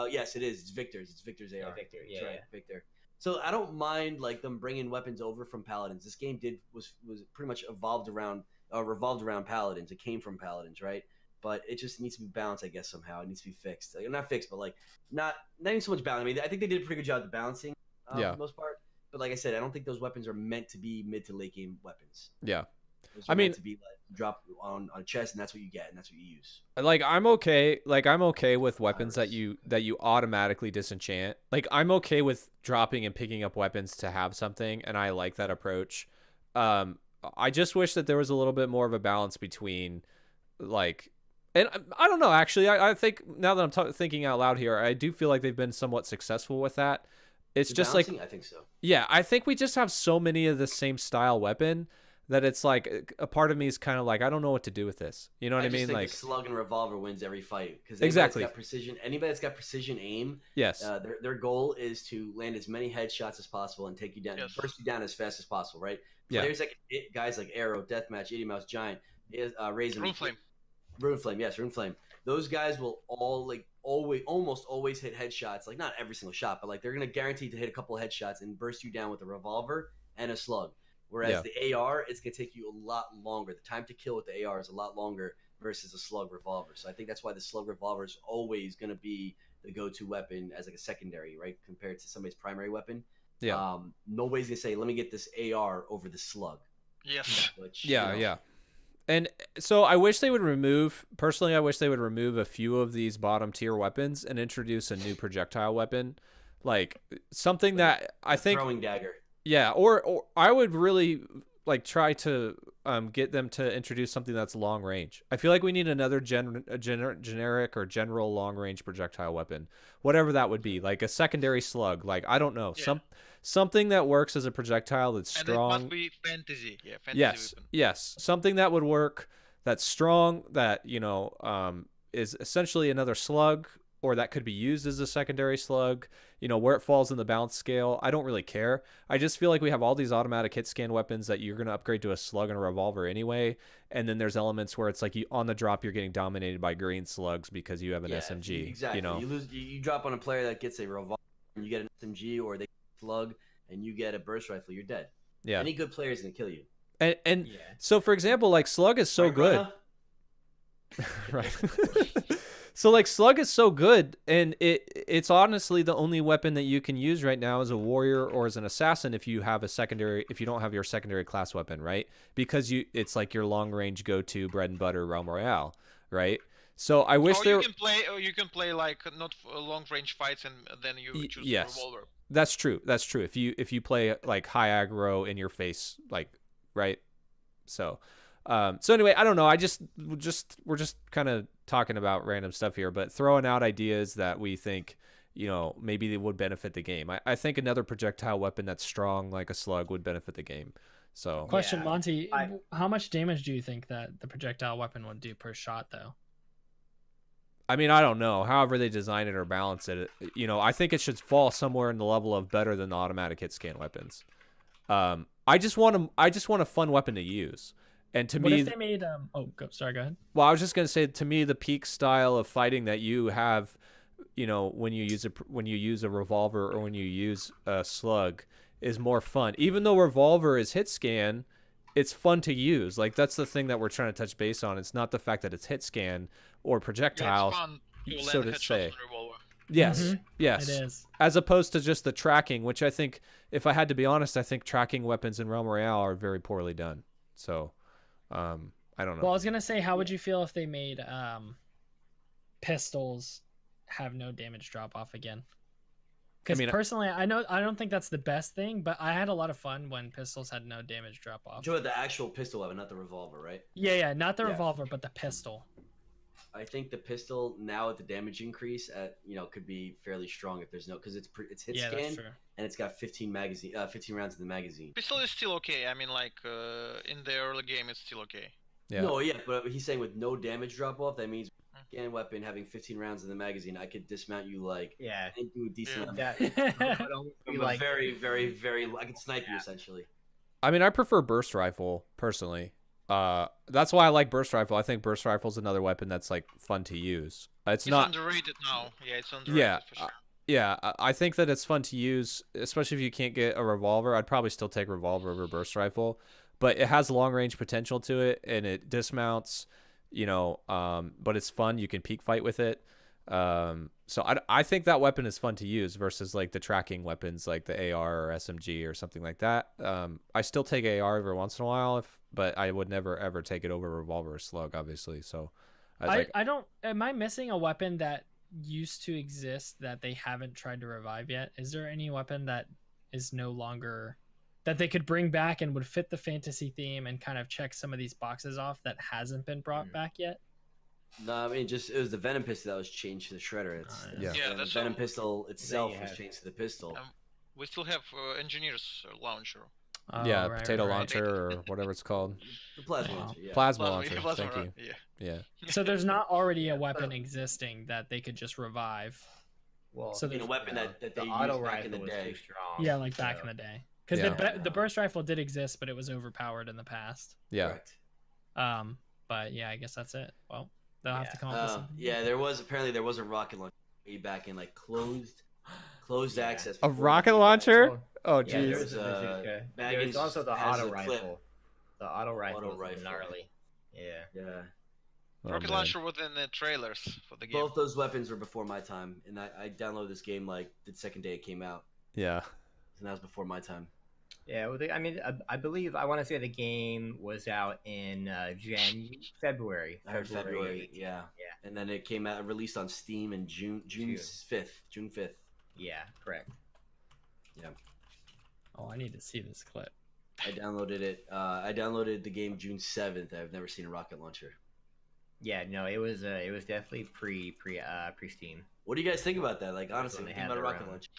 C: Yes, it is. It's Victor's. It's Victor's AR.
D: Yeah, Victor. Yeah,
C: right, Victor. So I don't mind like them bringing weapons over from Paladins. This game was pretty much revolved around Paladins. It came from Paladins, right? But it just needs to be balanced, I guess, somehow. It needs to be fixed. Like, not fixed, but like not even so much balanced. I mean, I think they did a pretty good job at the balancing for the most part. But like I said, I don't think those weapons are meant to be mid to late game weapons.
A: Yeah.
C: I mean, meant to be like drop on a chest, and that's what you get, and that's what you use.
A: Like I'm okay with weapons that you automatically disenchant. Like I'm okay with dropping and picking up weapons to have something, and I like that approach. I just wish that there was a little bit more of a balance between like, and I don't know, actually, I think now that I'm thinking out loud here, I do feel like they've been somewhat successful with that. It's just balancing,
C: like, I think so.
A: Yeah, I think we just have so many of the same style weapon that it's like a part of me is kind of like, I don't know what to do with this. You know what I mean?
C: Think
A: like
C: the slug and revolver wins every fight because
A: exactly.
C: Anybody that's got precision aim,
A: yes,
C: their goal is to land as many headshots as possible and take you down, burst you down as fast as possible, right? Players that can hit guys like Arrow, Deathmatch, 80 Mouse, Giant, Raisin, Rune Flame. Those guys will almost always hit headshots. Like not every single shot, but like they're gonna guarantee to hit a couple of headshots and burst you down with a revolver and a slug. Whereas the AR, it's going to take you a lot longer. The time to kill with the AR is a lot longer versus a slug revolver. So I think that's why the slug revolver is always going to be the go-to weapon as like a secondary, right, compared to somebody's primary weapon.
A: Yeah.
C: Nobody's gonna say, "Let me get this AR over the slug."
B: Yes.
C: Which,
A: Yeah. And so I wish they would remove, personally, I wish they would remove a few of these bottom tier weapons and introduce a new projectile weapon. Like something that I think
C: throwing dagger.
A: Yeah, or I would really like try to get them to introduce something that's long range. I feel like we need another generic or general long range projectile weapon, whatever that would be, like a secondary slug. Like I don't know, something that works as a projectile that's strong.
B: And it must be fantasy. Yeah, fantasy weapon.
A: Yes, something that would work, that's strong, that is essentially another slug, or that could be used as a secondary slug, where it falls in the balance scale. I don't really care. I just feel like we have all these automatic hit scan weapons that you're going to upgrade to a slug and a revolver anyway. And then there's elements where it's like on the drop, you're getting dominated by green slugs because you have an SMG.
C: Exactly. You drop on a player that gets a revolver and you get an SMG, or they get a slug and you get a burst rifle, you're dead.
A: Yeah.
C: Any good player is going to kill you.
A: And so, for example, like slug is so good. Right. So like slug is so good, and it's honestly the only weapon that you can use right now as a warrior or as an assassin if you don't have your secondary class weapon, right? Because it's like your long range go-to bread and butter Realm Royale, right? So I wish
B: you can play like not long range fights and then you choose a revolver.
A: That's true. If you play like high aggro in your face, like, right? So anyway, I don't know. We're just kind of talking about random stuff here, but throwing out ideas that we think, maybe they would benefit the game. I think another projectile weapon that's strong like a slug would benefit the game. So
F: question, Monty, how much damage do you think that the projectile weapon would do per shot though?
A: I mean, I don't know. However they design it or balance it, I think it should fall somewhere in the level of better than the automatic hit scan weapons. I just want a fun weapon to use. And to me,
F: what if they made sorry, go ahead.
A: Well, I was just gonna say, to me, the peak style of fighting that you have, when you use a revolver or when you use a slug, is more fun. Even though revolver is hit scan, it's fun to use. Like that's the thing that we're trying to touch base on. It's not the fact that it's hit scan or projectile,
B: it's fun to
A: so
B: land
A: to say.
B: on revolver.
A: Yes, yes.
F: It is.
A: As opposed to just the tracking, which I think, if I had to be honest, I think tracking weapons in Realm Royale are very poorly done. So. I don't know.
F: Well, I was gonna say, how would you feel if they made pistols have no damage drop off again? Because personally, I don't think that's the best thing, but I had a lot of fun when pistols had no damage drop off.
C: Joe, the actual pistol weapon, not the revolver, right?
F: Yeah, not the revolver, but the pistol.
C: I think the pistol now at the damage increase could be fairly strong if there's because it's hit scan and it's got 15 rounds in the magazine.
B: Pistol is still okay. I mean, like in the early game, it's still okay.
A: Yeah.
C: No, but he's saying with no damage drop off, that means scan weapon having 15 rounds in the magazine, I could dismount you into a decent amount. Like very, very, very. I could snipe you essentially.
A: I mean, I prefer burst rifle personally. That's why I like burst rifle. I think burst rifle is another weapon that's like fun to use. It's not
B: underrated now. Yeah, it's underrated for sure.
A: I think that it's fun to use, especially if you can't get a revolver. I'd probably still take revolver over burst rifle, but it has long range potential to it, and it dismounts. But it's fun. You can peek fight with it. So I think that weapon is fun to use versus like the tracking weapons like the AR or SMG or something like that. I still take AR every once in a while, but I would never ever take it over revolver or slug, obviously. So
F: I don't. Am I missing a weapon that used to exist that they haven't tried to revive yet? Is there any weapon that is no longer that they could bring back and would fit the fantasy theme and kind of check some of these boxes off that hasn't been brought back yet?
C: No, I mean, it was the Venom pistol that was changed to the Shredder. The Venom pistol itself was changed to the pistol.
B: We still have Engineer's launcher.
A: Potato launcher or whatever it's called.
C: The plasma launcher. Yeah.
A: Plasma launcher. Thank you. Yeah.
F: So there's not already a weapon existing that they could just revive.
C: Well, so a weapon that they
D: the
C: used
D: auto
C: back in the
D: rifle
C: day.
D: was too strong.
F: Yeah, like back in the day. Because the burst rifle did exist, but it was overpowered in the past.
A: Yeah.
C: Correct.
F: But yeah, I guess that's it. Well, they'll have to come up with something.
C: Yeah, there was a rocket launcher way back in like closed access.
A: A rocket launcher? Oh, jeez.
D: There's also the auto rifle. The auto rifle is gnarly. Yeah.
B: Rocket
A: man.
B: launcher was in the trailers for the game.
C: Both those weapons were before my time, and I downloaded this game like the second day it came out,
A: Yeah.
C: and that was before my time.
D: Yeah, well, I mean, I believe I want to say the game was out in February.
C: I heard February,
D: 18th.
C: yeah.
D: Yeah.
C: And then it came out, released on Steam in June 5th. June 5th.
D: Yeah, correct.
C: Yeah.
F: Oh, I need to see this clip.
C: I downloaded it. I downloaded the game June 7th. I've never seen a rocket launcher.
D: Yeah, no, it was definitely pre Steam.
C: What do you guys think about that? Like, honestly,
D: when they
C: think
D: had
C: about a
D: their
C: rocket
D: own.
C: launcher.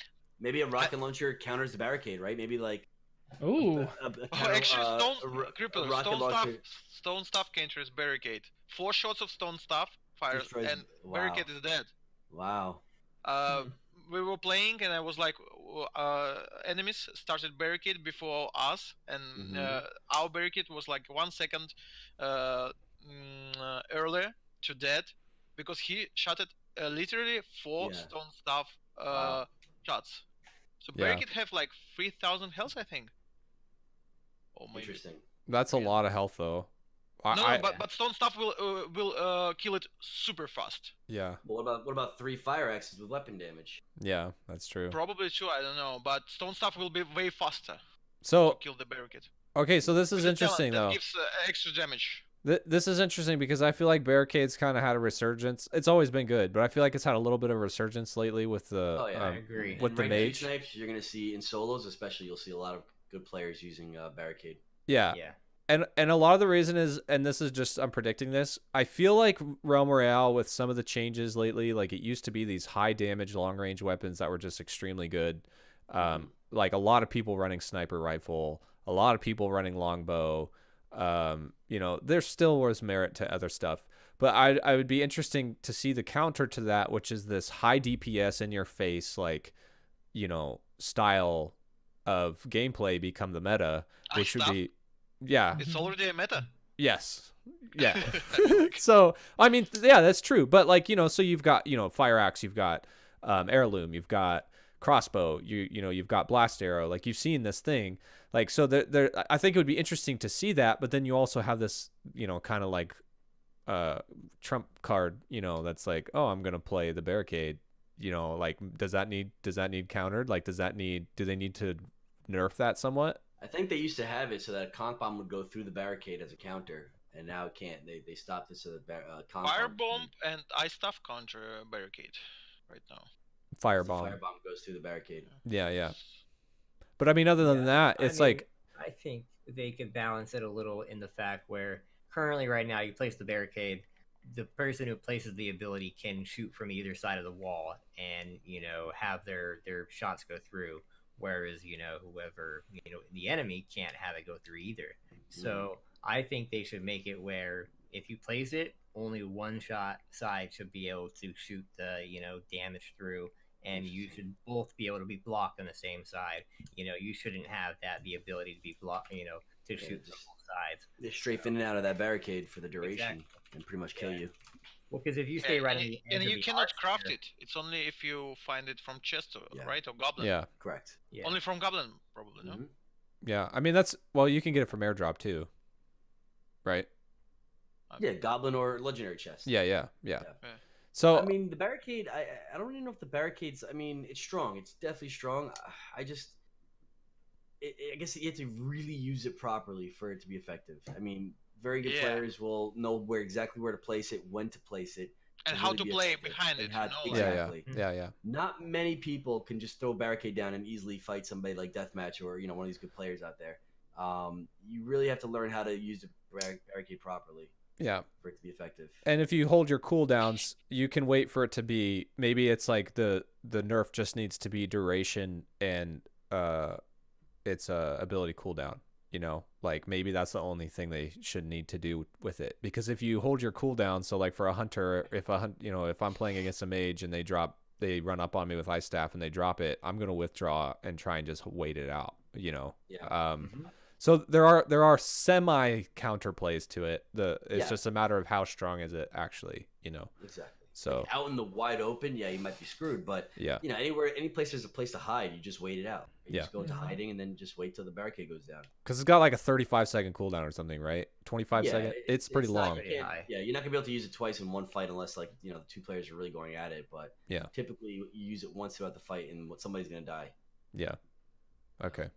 C: Maybe a rocket launcher counters the barricade, right? Maybe like
F: Ooh.
C: a
B: Actually,
C: rocket launcher
B: stone staff counters barricade. 4 shots of stone staff fires,
C: destroys.
B: and
C: Wow.
B: barricade is dead.
C: Wow.
B: We were playing, and I was like, enemies started barricade before us, and our barricade was like 1 second earlier to dead because he shot it literally 4 stone staff shots. So barricade have like 3,000 health, I think. Or maybe.
C: Interesting.
A: That's a lot of health, though.
B: But stone staff will kill it super fast.
A: Yeah.
C: Well, what about 3 fire axes with weapon damage?
A: Yeah, that's true.
B: Probably true, I don't know. But stone staff will be way faster
A: So
B: to kill the barricade.
A: okay, so this is interesting
B: That
A: though.
B: gives extra damage.
A: This is interesting because I feel like barricades kind of had a resurgence. It's always been good, but I feel like it's had a little bit of a resurgence lately with the.
C: Oh, yeah,
D: I agree.
A: With the
C: ranked
A: mage.
C: snipes, you're going to see in solos, especially, you'll see a lot of good players using barricade.
A: Yeah.
D: Yeah.
A: And a lot of the reason is, and this is just, I'm predicting this, I feel like Realm Royale with some of the changes lately, like it used to be these high damage long range weapons that were just extremely good. Like a lot of people running sniper rifle, a lot of people running longbow. You know, there still was merit to other stuff, but I would be interesting to see the counter to that, which is this high DPS in your face, like, you know, style of gameplay become the meta, which would be. Yeah.
B: It's already a meta.
A: Yes. Yeah. So, I mean, yeah, that's true. But like, you know, so you've got, you know, fire axe, you've got heirloom, you've got crossbow, you know, you've got blast arrow. Like you've seen this thing. Like, so there I think it would be interesting to see that, but then you also have this, you know, kind of like trump card, you know, that's like, oh, I'm going to play the barricade, you know, like does that need countered? Like do they need to nerf that somewhat?
C: I think they used to have it so that a conch bomb would go through the barricade as a counter, and now it can't. They stopped it so that conch
B: Firebomb and ice staff counter barricade right now.
A: Firebomb.
C: Firebomb goes through the barricade.
A: Yeah. But I mean, other than that, it's like
D: I think they could balance it a little in the fact where currently right now you place the barricade, the person who places the ability can shoot from either side of the wall and, you know, have their shots go through. Whereas, you know, whoever, you know, the enemy can't have it go through either. So I think they should make it where if you place it, only one side should be able to shoot the, you know, damage through, and you should both be able to be blocked on the same side. You know, you shouldn't have the ability to be blocked, you know, to shoot from both sides.
C: They strafe in and out of that barricade for the duration and pretty much kill you.
D: Well, because if you stay right in the
B: and
D: edge of
B: you
D: the
B: cannot
D: arc
B: craft
D: sphere-
B: it. It's only if you find it from chest, right, or goblin.
A: yeah.
C: Correct.
D: Yeah.
B: Only from goblin, probably. No.
A: Yeah. I mean, that's, well, you can get it from airdrop too, right?
C: Yeah, goblin or legendary chest.
A: Yeah.
B: Yeah.
A: So
C: I mean, the barricade. I don't even know if the barricades. I mean, it's strong. It's definitely strong. I guess you have to really use it properly for it to be effective. I mean, very good players will know exactly where to place it, when to place it,
B: And how to play behind it.
C: Exactly.
A: Yeah.
C: Not many people can just throw a barricade down and easily fight somebody like Deathmatch or, you know, one of these good players out there. You really have to learn how to use the barricade properly.
A: Yeah.
C: For it to be effective.
A: And if you hold your cooldowns, you can wait for it to be, maybe it's like the nerf just needs to be duration and its ability cooldown. You know, like maybe that's the only thing they should need to do with it. Because if you hold your cooldown, so like for a hunter, if I'm playing against a mage and they run up on me with ice staff and they drop it, I'm gonna withdraw and try and just wait it out. You know.
C: Yeah.
A: So there are semi counterplays to it. It's
C: Yeah.
A: just a matter of how strong is it actually, you know.
C: Exactly.
A: So
C: Like out in the wide open, yeah, you might be screwed. But
A: yeah,
C: you know, any place there's a place to hide, you just wait it out. You just go into hiding and then just wait till the barricade goes down.
A: because it's got like a 35-second cooldown or something, right? 25-second. It's pretty long.
C: Not, yeah, you're not gonna be able to use it twice in one fight unless like the two players are really going at it. But
A: yeah,
C: typically you use it once throughout the fight, and somebody's gonna die.
A: Yeah. Okay.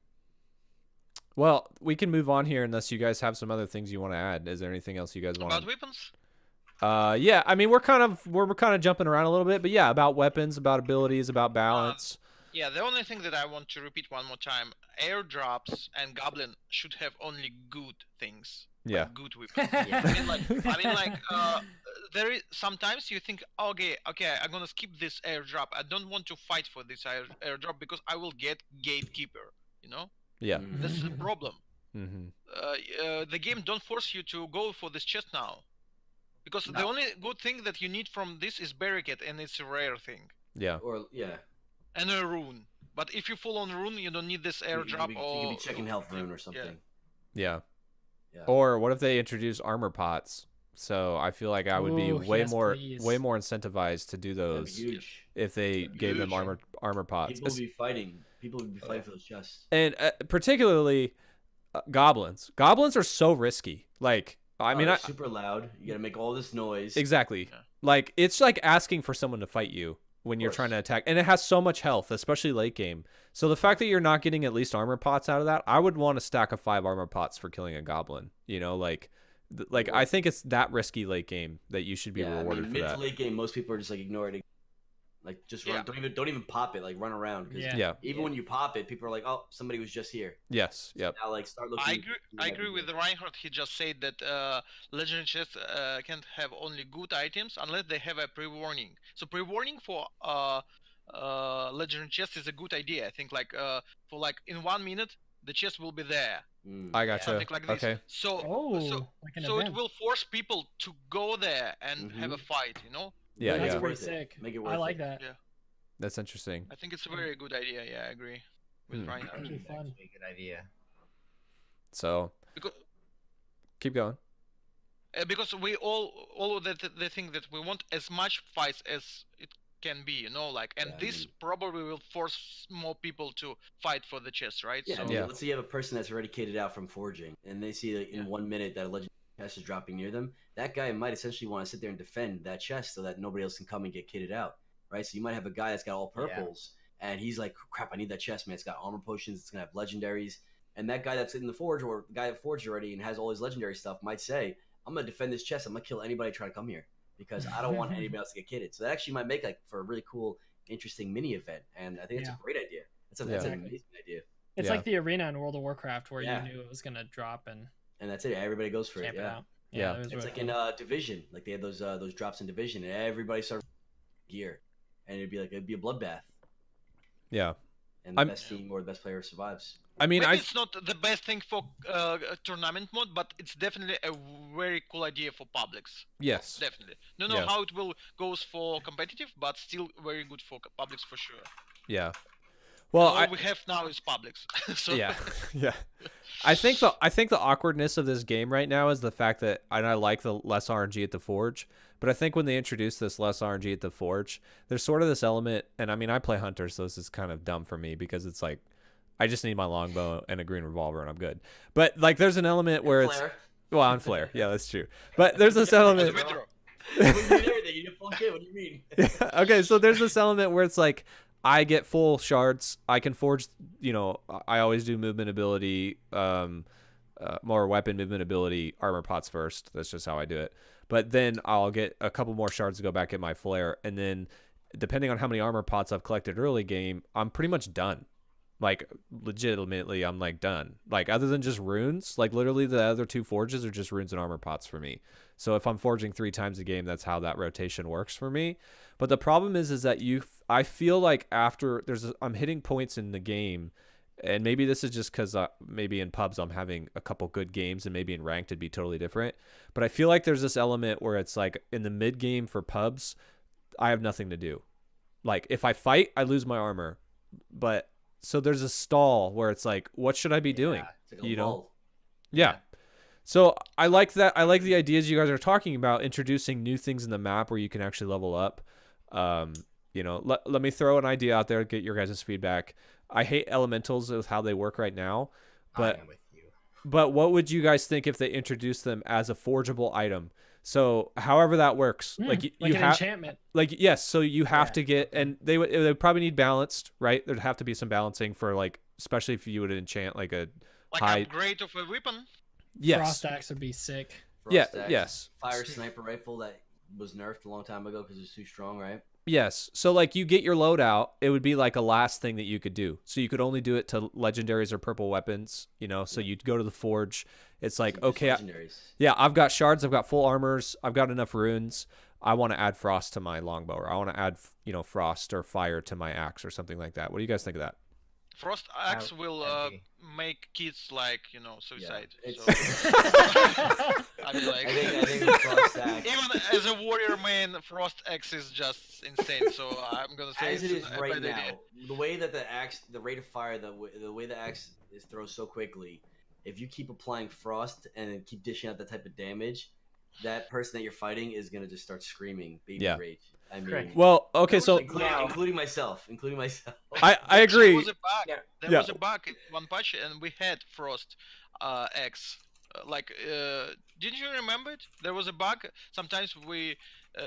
A: Well, we can move on here unless you guys have some other things you want to add. Is there anything else you guys want?
B: About weapons?
A: Yeah. I mean, we're kind of jumping around a little bit, but yeah, about weapons, about abilities, about balance.
B: Yeah, the only thing that I want to repeat one more time: airdrops and Goblin should have only good things.
A: Yeah.
B: Like good weapons. There is sometimes you think, okay, I'm gonna skip this airdrop. I don't want to fight for this airdrop because I will get gatekeeper. You know.
A: Yeah.
B: That's the problem.
A: Mm-hmm.
B: The game don't force you to go for this chest now, because the only good thing that you need from this is barricade, and it's a rare thing.
A: Yeah.
B: And a rune. But if you full on rune, you don't need this airdrop.
C: You could be checking health rune or something.
A: Yeah. Or what if they introduce armor pots? So I feel like I would be way more incentivized to do those if they gave them armor pots.
C: People would be fighting. People would be fighting for those chests.
A: And particularly goblins. Goblins are so risky. Like I mean,
C: super loud. You gotta make all this noise.
A: Exactly. Yeah. Like it's like asking for someone to fight you when you're trying to attack, and it has so much health, especially late game. So the fact that you're not getting at least armor pots out of that, I would want a stack of 5 armor pots for killing a goblin. You know, like I think it's that risky late game that you should be rewarded for
C: mid
A: that.
C: To late game, most people are just like ignore it. Like just run, don't even pop it. Like run around. Even when you pop it, people are like, "Oh, somebody was just here."
A: Yes. Yep.
C: Now, like start looking.
B: I agree with Reinhardt. He just said that legendary chests can't have only good items unless they have a pre-warning. So pre-warning for legendary chest is a good idea. I think like for like in 1 minute the chest will be there.
A: I gotcha.
B: Something like this.
A: Okay.
B: So it will force people to go there and have a fight. You know.
A: Yeah,
F: that's pretty sick.
C: Make it worth
F: I like that.
B: Yeah,
A: that's interesting.
B: I think it's a very good idea. Yeah, I agree with Reinhardt.
D: That'd be fun. A good idea.
A: So, keep going.
B: Because we all of the thing that we want as much fights as it can be, you know, like, and this probably will force more people to fight for the chest, right?
C: Yeah. Let's say you have a person that's already kitted out from forging, and they see that in 1 minute that a legendary chest is dropping near them. That guy might essentially want to sit there and defend that chest so that nobody else can come and get kitted out, right? So you might have a guy that's got all purples, and he's like, crap, I need that chest, man. It's got armor potions, it's going to have legendaries. And that guy that's in the forge, or the guy that forged already and has all his legendary stuff, might say, I'm going to defend this chest. I'm going to kill anybody trying to come here because I don't want anybody else to get kitted. So that actually might make like for a really cool, interesting mini event. And I think it's a great idea. That's an amazing idea.
F: It's like the arena in World of Warcraft where you knew it was going to drop and
C: that's it. Everybody goes for it.
A: Yeah,
C: it's really like in Division, like they had those drops in Division, and everybody started gear, and it'd be a bloodbath.
A: Yeah,
C: and the best team or the best player survives.
A: I mean,
B: it's not the best thing for tournament mode, but it's definitely a very cool idea for publics.
A: Yes,
B: definitely. Don't know how it will goes for competitive, but still very good for publics for sure.
A: Yeah. Well,
B: all we have now is publics. So.
A: Yeah. I think the awkwardness of this game right now is the fact that, and I like the less RNG at the Forge, but I think when they introduce this less RNG at the Forge, there's sort of this element, and I mean, I play Hunter, so this is kind of dumb for me because it's like, I just need my longbow and a green revolver and I'm good. But like, there's an element where it's, well, on Flare, yeah, that's true. But there's this element.
C: What do you mean?
A: Okay, so there's this element where it's like, I get full shards. I can forge, I always do movement ability, more weapon movement ability, armor pots first. That's just how I do it. But then I'll get a couple more shards to go back at my flare. And then depending on how many armor pots I've collected early game, I'm pretty much done. Like legitimately, I'm like done. Like other than just runes, like literally the other 2 forges are just runes and armor pots for me. So if I'm forging 3 times a game, that's how that rotation works for me. But the problem is that I feel like after I'm hitting points in the game, and maybe this is just because maybe in pubs I'm having a couple good games, and maybe in ranked it'd be totally different. But I feel like there's this element where it's like in the mid game for pubs, I have nothing to do. Like if I fight, I lose my armor, but so there's a stall where it's like, what should I be doing?
C: It's like a lull.
A: Yeah. So I like that. I like the ideas you guys are talking about, introducing new things in the map where you can actually level up. You know, let me throw an idea out there, get your guys' feedback. I hate elementals with how they work right now, but
D: I'm with you.
A: but what would you guys think if they introduced them as a forgeable item? So however that works, like you
F: like an
A: have,
F: enchantment.
A: like yes, so you have
D: Yeah,
A: to get,
D: okay.
A: and they would probably need balanced, right? There'd have to be some balancing for like, especially if you would enchant like a
B: Like
A: high.
B: upgrade of a weapon.
A: Yes.
F: Frost axe would be sick.
C: Frost
A: Yeah.
C: axe,
A: Yes.
C: Fire sniper rifle that was nerfed a long time ago because it's too strong, right?
A: Yes. So like you get your loadout, it would be like a last thing that you could do. So you could only do it to legendaries or purple weapons, you know. So you'd go to the forge. It's like,
C: Just
A: okay,
C: legendaries.
A: yeah, I've got shards, I've got full armors, I've got enough runes. I want to add frost to my longbow, or I want to add, you know, frost or fire to my axe or something like that. What do you guys think of that?
B: Frost axe will
D: agree.
B: make kids like suicide.
C: it's-
B: So I mean, like,
C: I think Frost axe,
B: even as a warrior man, Frost axe is just insane. So I'm gonna say
C: as it
B: it's
C: is
B: a
C: right
B: bad
C: now,
B: idea.
C: the way that the rate of fire, the way the axe is thrown so quickly, if you keep applying frost and then keep dishing out that type of damage, that person that you're fighting is gonna just start screaming baby
A: Yeah.
C: rage. I mean,
D: Correct.
A: Well, okay, so
C: including myself.
A: I
B: There
A: agree.
B: was a bug.
D: Yeah.
B: There
A: Yeah.
B: was a bug in one patch, and we had Frost X. Didn't you remember it? There was a bug. Sometimes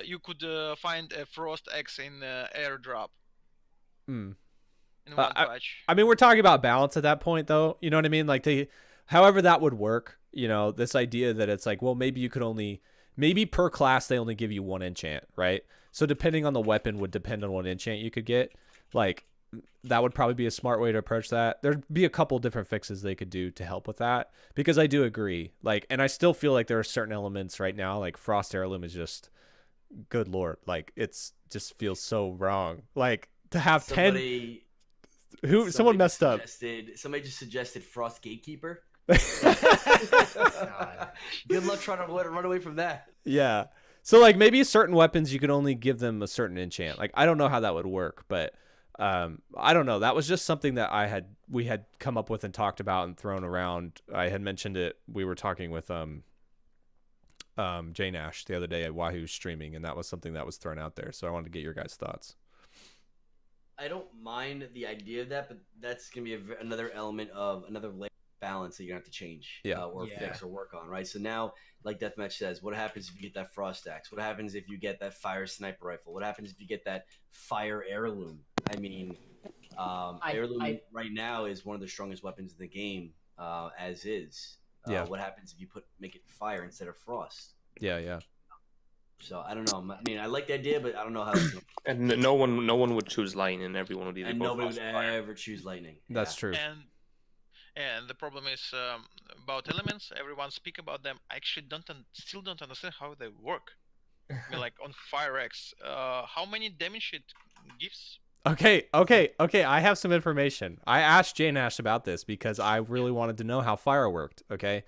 B: you could find a Frost X in airdrop
A: Hmm.
B: in one patch.
A: I mean, we're talking about balance at that point, though. You know what I mean? Like however that would work. You know, this idea that it's like, well, maybe you could only, maybe per class they only give you one enchant, right? So depending on the weapon would depend on what enchant you could get. Like that would probably be a smart way to approach that. There'd be a couple different fixes they could do to help with that, because I do agree. Like, and I still feel like there are certain elements right now, like Frost Heirloom is just, good lord, like it's just feels so wrong. Like to have
C: somebody,
A: 10, someone messed up.
C: Somebody just suggested Frost Gatekeeper.
D: God.
C: Good luck trying to run away from that.
A: Yeah. So like maybe certain weapons you could only give them a certain enchant. Like I don't know how that would work, but I don't know. That was just something that we had come up with and talked about and thrown around. I had mentioned it. We were talking with Jay Nash the other day at Wahoo's streaming, and that was something that was thrown out there. So I wanted to get your guys' thoughts.
C: I don't mind the idea of that, but that's gonna be another element of another layer of balance that you're gonna have to change, or fix or work on, right? So now, like Deathmatch says, what happens if you get that frost axe? What happens if you get that fire sniper rifle? What happens if you get that fire heirloom? I mean, heirloom right now is one of the strongest weapons in the game, as is. What happens if you make it fire instead of frost?
A: Yeah.
C: So I don't know. I mean, I like the idea, but I don't know how. It's
E: And no one would choose lightning. Everyone would either
C: and
E: go
C: nobody would
E: frost or fire.
C: ever choose lightning.
A: That's true.
B: And the problem is about elements. Everyone speak about them. I actually still don't understand how they work. I mean, like on Fire X, how many damage it gives?
A: Okay. I have some information. I asked Jay Nash about this because I really wanted to know how fire worked. Okay.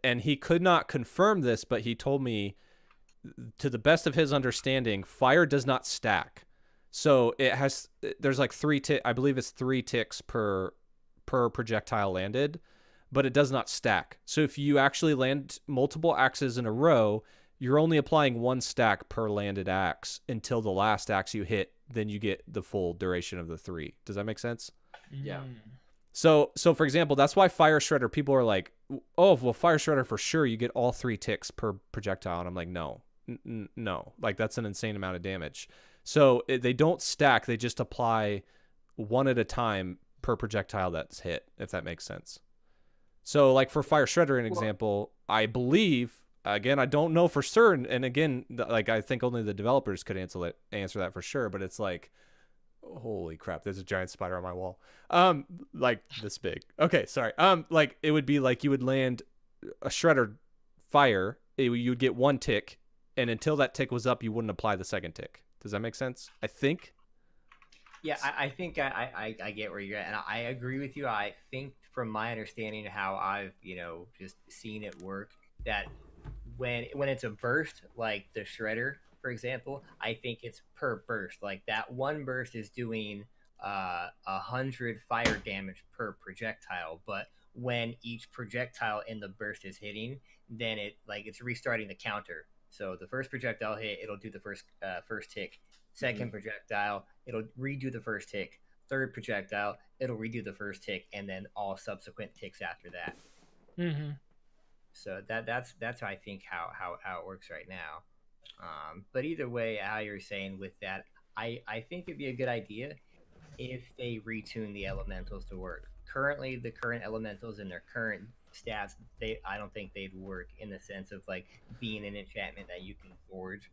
A: And he could not confirm this, but he told me, to the best of his understanding, fire does not stack. So there's like I believe it's 3 ticks per projectile landed, but it does not stack. So if you actually land multiple axes in a row, you're only applying 1 stack per landed axe until the last axe you hit, then you get the full duration of the 3. Does that make sense?
C: Yeah.
A: So for example, that's why Fire Shredder, people are like, oh, well, Fire Shredder for sure, you get all 3 ticks per projectile. And I'm like, no, like that's an insane amount of damage. So they don't stack. They just apply 1 at a time per projectile that's hit, if that makes sense. So like for Fire Shredder, an example, I believe, again, I don't know for certain. And again, like I think only the developers could answer that for sure. But it's like, holy crap, there's a giant spider on my wall. Like this big. Okay, sorry. Like it would be like you would land a Shredder fire, you would get 1 tick, and until that tick was up, you wouldn't apply the second tick. Does that make sense? I think.
D: Yeah, I think I get where you're at, and I agree with you. I think from my understanding of how I've just seen it work, that when it's a burst like the Shredder, for example, I think it's per burst. Like that 1 burst is doing 100 fire damage per projectile, but when each projectile in the burst is hitting, then it's restarting the counter. So the first projectile hit, it'll do the first tick. Second projectile, it'll redo the first tick. Third projectile, it'll redo the first tick, and then all subsequent ticks after that.
F: Mm-hmm.
D: So that's I think how it works right now. But either way, how you're saying with that, I think it'd be a good idea if they retune the elementals to work. Currently, the current elementals and their current stats, I don't think they'd work in the sense of like being an enchantment that you can forge.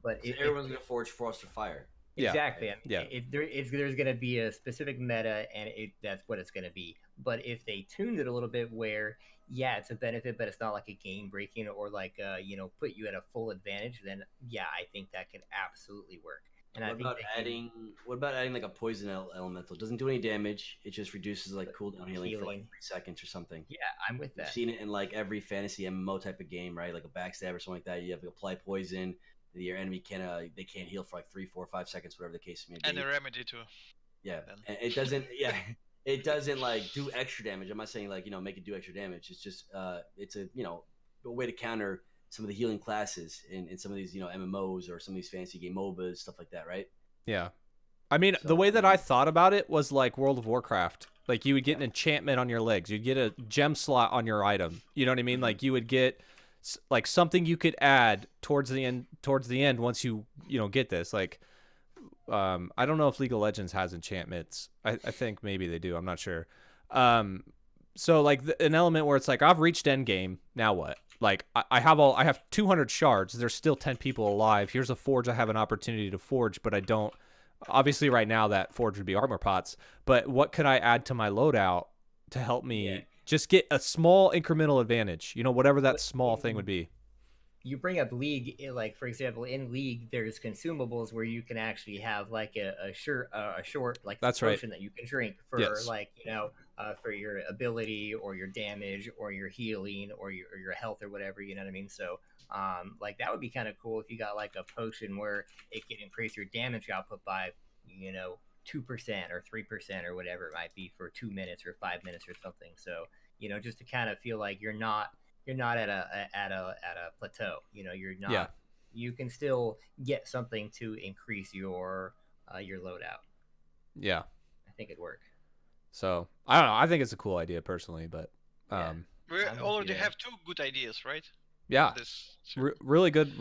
D: But
C: So everyone's gonna forge Frost or Fire.
D: Exactly. I mean,
A: Yeah.
D: There's going to be a specific meta, and that's what it's going to be. But if they tuned it a little bit, where it's a benefit, but it's not like a game breaking or like put you at a full advantage, then I think that could absolutely work. And
C: what about adding like a poison elemental? Doesn't do any damage. It just reduces like cooldown healing for like 3 seconds or something.
D: Yeah, I'm with that.
C: I've seen it in like every fantasy MMO type of game, right? Like a backstab or something like that. You have to apply poison. Your enemy can't heal for like 3, 4, 5 seconds, whatever the case may be.
B: And a remedy too.
C: Yeah, and it doesn't. Yeah, it doesn't like do extra damage. I'm not saying like make it do extra damage. It's just it's a a way to counter some of the healing classes in some of these MMOs or some of these fantasy game MOBAs, stuff like that, right?
A: Yeah. I mean, the way that I thought about it was like World of Warcraft. Like you would get an enchantment on your legs. You'd get a gem slot on your item. You know what I mean? Like you would get like something you could add towards the end once you get this. Like I don't know if League of Legends has enchantments. I think maybe they do. I'm not sure. So like an element where it's like I've reached end game. Now what? Like I have 200 shards. There's still 10 people alive. Here's a forge I have an opportunity to forge, but I don't. Obviously, right now that forge would be armor pots. But what could I add to my loadout to help me just get a small incremental advantage? Whatever that small thing would be.
D: You bring up League, like for example, in League, there's consumables where you can actually have like a short like
A: that's
D: potion
A: right.
D: that you can drink for like for your ability or your damage or your healing or your health or whatever. You know what I mean? So like that would be kind of cool if you got like a potion where it can increase your damage output by 2% or 3% or whatever it might be for 2 minutes or 5 minutes or something. So just to kind of feel like you're not at a plateau. You're not.
A: Yeah.
D: You can still get something to increase your loadout.
A: Yeah.
D: I think it'd work.
A: So I don't know. I think it's a cool idea personally, but
B: we already have 2 good ideas, right?
A: Yeah. Really good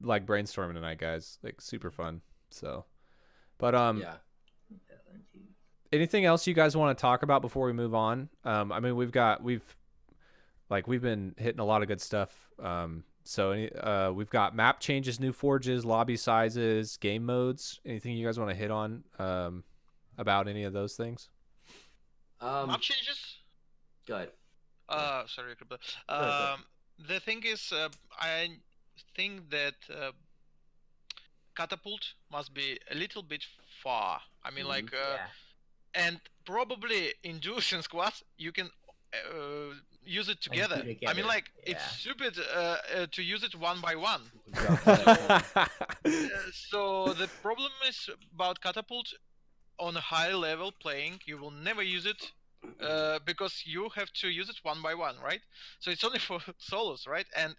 A: like brainstorming tonight, guys. Like super fun. So, but anything else you guys want to talk about before we move on? I mean, we've been hitting a lot of good stuff. So we've got map changes, new forges, lobby sizes, game modes. Anything you guys want to hit on about any of those things?
B: Map changes?
C: Go ahead.
B: Sorry, Krippler. The thing is, I think that catapult must be a little bit far. I mean, and probably in duos and squads, you can use it together. I mean, like it's stupid to use it one by one. So the problem is about catapult on a high level playing, you will never use it because you have to use it one by one, right? So it's only for solos, right? And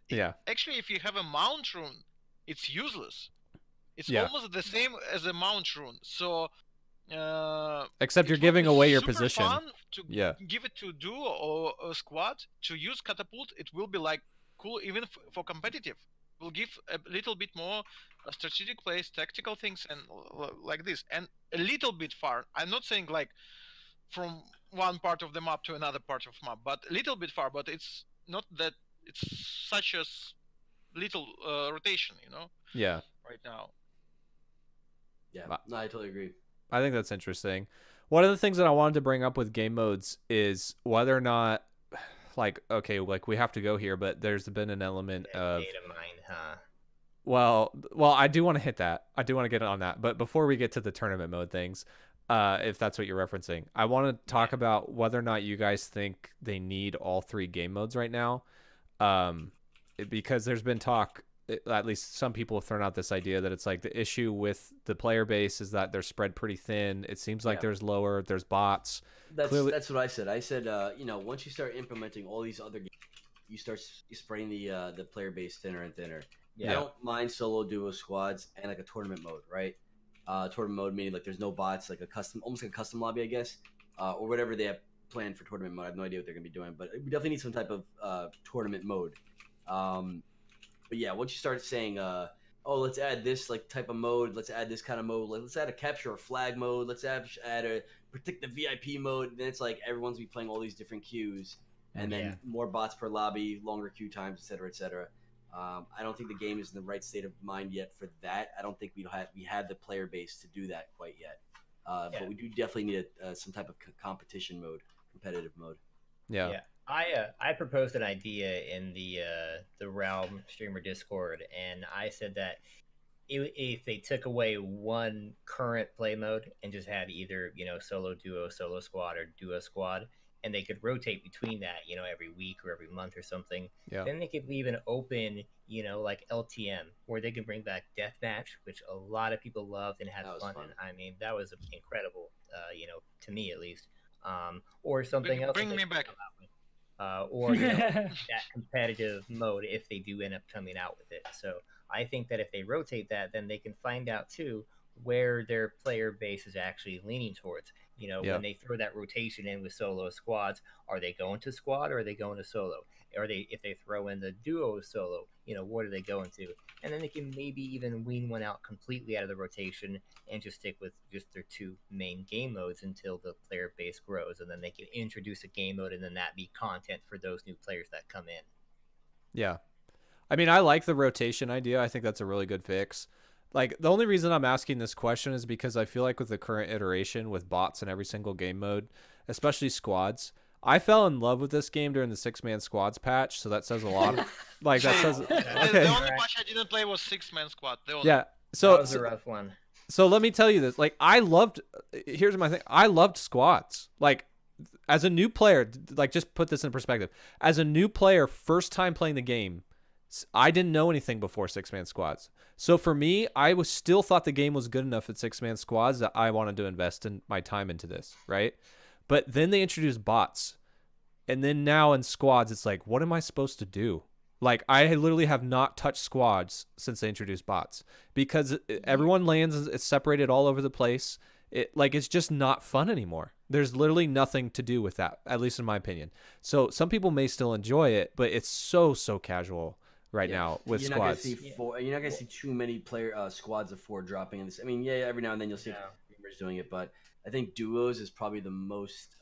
B: actually, if you have a mount rune, it's useless. It's almost the same as a mount rune. So
A: except you're giving away your position.
B: Fun to give it to duo or a squad to use catapult. It will be like cool even for competitive. Will give a little bit more strategic plays, tactical things, and like this, and a little bit far. I'm not saying like from one part of the map to another part of map, but a little bit far. But it's not that it's such a little rotation,
A: Yeah.
B: Right now.
C: Yeah, no, I totally agree.
A: I think that's interesting. One of the things that I wanted to bring up with game modes is whether or not, like, okay, like we have to go here, but there's been an element of
D: data mine, huh?
A: Well, I do want to hit that. I do want to get on that. But before we get to the tournament mode things, if that's what you're referencing, I want to talk about whether or not you guys think they need all 3 game modes right now. Because there's been talk at least some people have thrown out this idea that it's like the issue with the player base is that they're spread pretty thin. It seems like there's bots.
C: That's
A: Clearly,
C: that's what I said. I said, once you start implementing all these other games, you start spreading the player base thinner and thinner.
D: Yeah.
C: I don't mind solo, duo, squads, and like a tournament mode, right? Tournament mode meaning like there's no bots, like almost like a custom lobby, I guess, or whatever they have planned for tournament mode. I have no idea what they're gonna be doing, but we definitely need some type of tournament mode. But yeah, once you start saying, let's add this like type of mode, let's add this kind of mode, let's add a capture or flag mode, let's add a protect the VIP mode, then it's like everyone's be playing all these different queues, and then more bots per lobby, longer queue times, etc., etc. I don't think the game is in the right state of mind yet for that. I don't think we had the player base to do that quite yet. But we do definitely need some type of competition mode, competitive mode.
A: Yeah.
D: I proposed an idea in the Realm streamer Discord, and I said that if they took away one current play mode and just had either solo duo, solo squad, or duo squad, and they could rotate between that every week or every month or something, then they could leave an open like LTM where they can bring back deathmatch, which a lot of people loved and had fun. And I mean, that was incredible, to me at least. Or something else.
B: Bring me back.
D: Or that competitive mode if they do end up coming out with it. So I think that if they rotate that, then they can find out too where their player base is actually leaning towards. When they throw that rotation in with solo squads, are they going to squad or are they going to solo? If they throw in the duo solo, what are they going to? And then they can maybe even wean one out completely out of the rotation and just stick with just their two main game modes until the player base grows, and then they can introduce a game mode and then that be content for those new players that come in.
A: Yeah. I mean, I like the rotation idea. I think that's a really good fix. Like, the only reason I'm asking this question is because I feel like with the current iteration with bots in every single game mode, especially squads, I fell in love with this game during the 6-man squads patch, so that says a lot. Like, that says... Okay.
B: The only patch I didn't play was 6-man squad.
A: Yeah. So,
D: that was a rough one.
A: So let me tell you this. Like, here's my thing. I loved squads. Like, as a new player, like, just put this in perspective. As a new player, first time playing the game, I didn't know anything before 6-man squads. So for me, I still thought the game was good enough at 6-man squads that I wanted to invest in my time into this, right? But then they introduced bots. And then now in squads, it's like, what am I supposed to do? Like, I literally have not touched squads since they introduced bots because everyone lands, it's separated all over the place. It's just not fun anymore. There's literally nothing to do with that, at least in my opinion. So some people may still enjoy it, but it's so casual right now with squads.
C: You're not gonna see too many squads of 4 dropping in this. I mean, every now and then you'll see gamers doing it, but I think duos is probably the most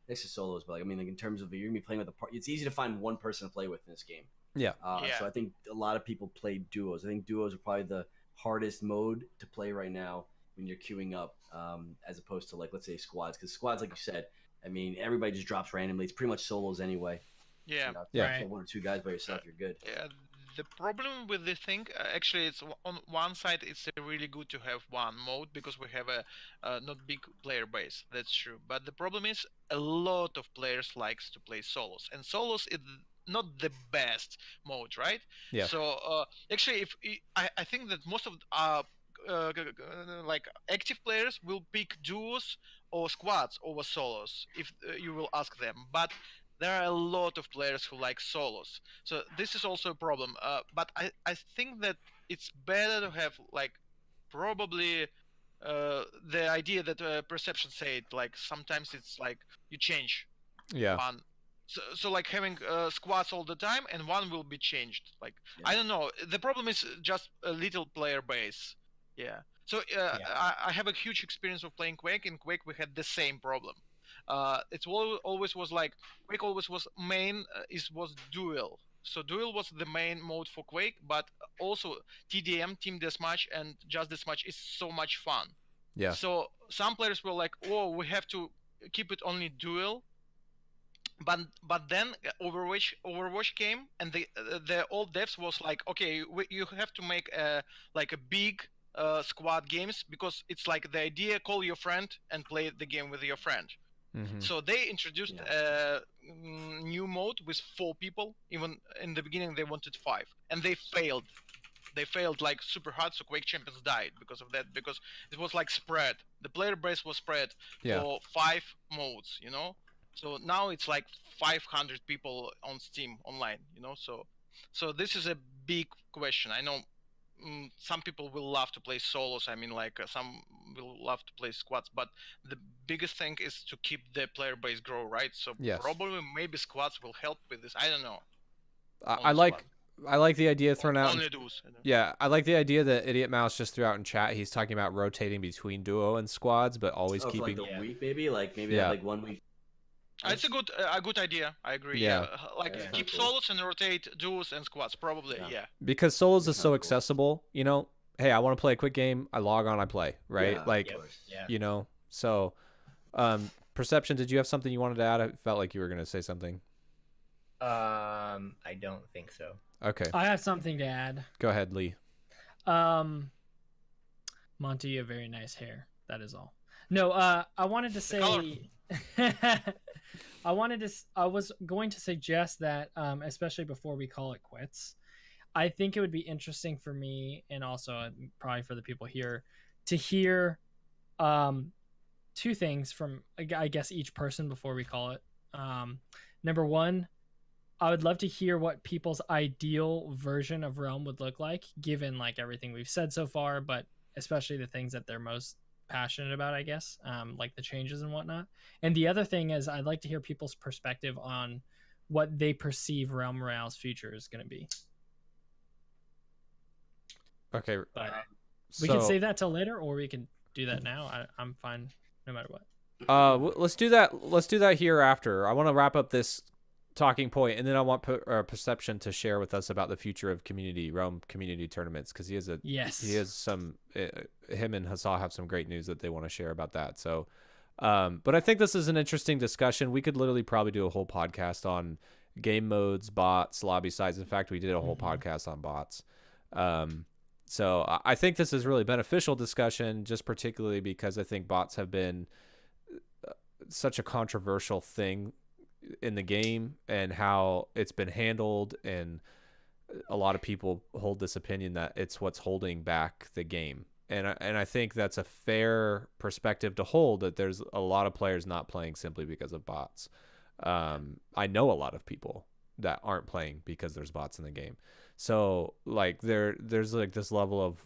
C: next to solos. But like, in terms of you're gonna be playing with a party, it's easy to find one person to play with in this game.
A: Yeah.
C: So I think a lot of people play duos. I think duos are probably the hardest mode to play right now when you're queuing up, as opposed to, like, let's say squads, because squads, like you said, everybody just drops randomly. It's pretty much solos anyway.
B: Yeah.
C: Right. 1 or 2 guys by yourself, you're good.
B: Yeah. The problem with this thing, actually, it's on one side, it's really good to have one mode because we have a not big player base. That's true. But the problem is a lot of players likes to play solos, and solos is not the best mode, right?
A: Yeah.
B: So actually, I think that most of like active players will pick duos or squads over solos if you will ask them, but there are a lot of players who like solos, so this is also a problem. But I think that it's better to have, like, probably the idea that Perception said, like, sometimes it's like you change one. So like having squads all the time and one will be changed. Like, I don't know. The problem is just a little player base. Yeah. So I have a huge experience of playing Quake. In Quake, we had the same problem. It always was like Quake always was main was duel. So duel was the main mode for Quake, but also TDM, team deathmatch, and just deathmatch is so much fun.
A: Yeah.
B: So some players were like, "Oh, we have to keep it only duel." But then Overwatch came, and the old devs was like, okay, you have to make a big squad games, because it's like the idea, call your friend and play the game with your friend.
A: Mm-hmm.
B: So they introduced new mode with 4 people. Even in the beginning they wanted 5, and they failed. They failed like super hard, so Quake Champions died because of that. Because it was like spread. The player base was spread for 5 modes, you know. So now it's like 500 people on Steam online, you know. So this is a big question. I know some people will love to play solos. I mean, like some will love to play squads, but the biggest thing is to keep the player base grow, right? So probably maybe squads will help with this. I don't know.
A: I like the idea thrown out.
B: Only duos.
A: Yeah, I like the idea that Idiot Mouse just threw out in chat. He's talking about rotating between duo and squads, but always keeping
C: for like the week, maybe like 1 week.
B: It's a good idea. I agree.
A: Yeah.
B: Keep solos and rotate duos and squads. Probably, yeah.
A: Because solos is so accessible, you know. Hey, I want to play a quick game. I log on, I play, right? You know. So, Perception, did you have something you wanted to add? I felt like you were going to say something.
D: I don't think so.
A: Okay.
F: I have something to add.
A: Go ahead, Lee.
F: Monty, you have very nice hair. That is all. No, I wanted to say I was going to suggest that, especially before we call it quits, I think it would be interesting for me, and also probably for the people here, to hear 2 things from, I guess, each person before we call it. Number 1, I would love to hear what people's ideal version of Realm would look like, given like everything we've said so far, but especially the things that they're most passionate about, I guess, like the changes and whatnot. And the other thing is, I'd like to hear people's perspective on what they perceive Realm Royale's future is going to be.
A: Okay.
F: But we can save that till later, or we can do that now. I'm fine no matter what.
A: Let's do that. Let's do that here after. I want to wrap up this talking point, and then I want Perception to share with us about the future of Realm community tournaments, because he has some. Him and Hassah have some great news that they want to share about that. So, but I think this is an interesting discussion. We could literally probably do a whole podcast on game modes, bots, lobby size. In fact, we did a whole podcast on bots. So I think this is really beneficial discussion, just particularly because I think bots have been such a controversial thing in the game and how it's been handled, and a lot of people hold this opinion that it's what's holding back the game, and I think that's a fair perspective to hold, that there's a lot of players not playing simply because of bots. I know a lot of people that aren't playing because there's bots in the game. So like there's like this level of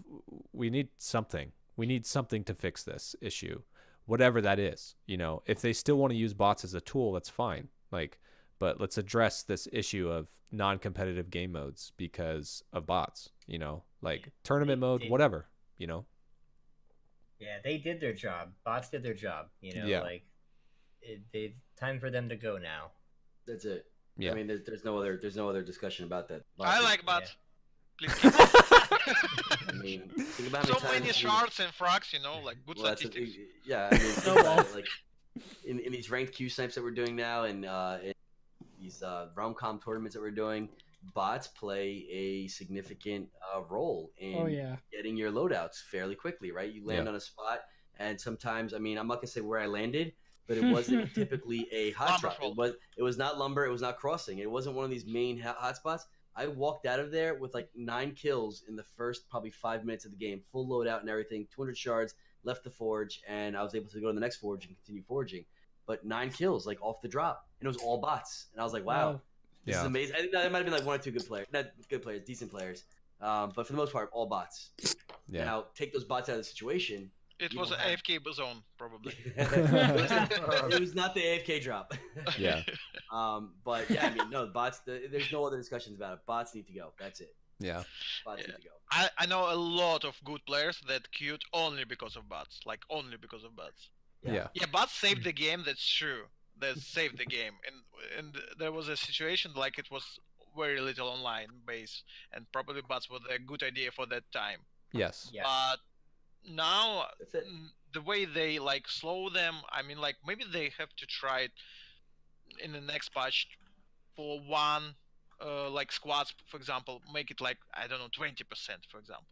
A: we need something to fix this issue, whatever that is. You know, if they still want to use bots as a tool, that's fine. Like, but let's address this issue of non-competitive game modes because of bots, you know, like tournament mode, whatever, you know.
D: Yeah, they did their job. Bots did their job, you know, like it's time for them to go now.
C: That's it.
A: Yeah.
C: I mean, there's no other discussion about that.
B: I like bots.
C: I mean, think about
B: so many shards and frags, you know, like good statistics.
C: I mean, think about it, like in these ranked Q snipes that we're doing now, and in these Realm.com tournaments that we're doing, bots play a significant role in getting your loadouts fairly quickly, right? You land on a spot, and sometimes, I mean, I'm not gonna say where I landed, but it wasn't typically a hot drop. It was not lumber. It was not crossing. It wasn't one of these main hot spots. I walked out of there with like 9 kills in the first probably 5 minutes of the game, full loadout and everything, 200 shards, left the forge, and I was able to go to the next forge and continue forging. But 9 kills, like off the drop, and it was all bots. And I was like, wow, this is amazing. I think that might have been like 1 or 2 good players, not good players, decent players, but for the most part, all bots. Yeah. Now take those bots out of the situation.
B: It was an AFK zone, probably.
C: It was not the AFK drop.
A: Yeah.
C: But yeah, I mean, no, bots. There's no other discussions about it. Bots need to go. That's it.
A: Yeah.
C: Bots need to go.
B: I know a lot of good players that queued only because of bots. Like only because of bots.
A: Yeah.
B: Yeah, bots saved the game. That's true. They saved the game, and there was a situation like it was very little online base, and probably bots were a good idea for that time.
A: Yes.
D: Yeah.
B: But now the way they like slow them, I mean, like maybe they have to try it in the next patch for one like squads, for example, make it like, I don't know, 20%, for example.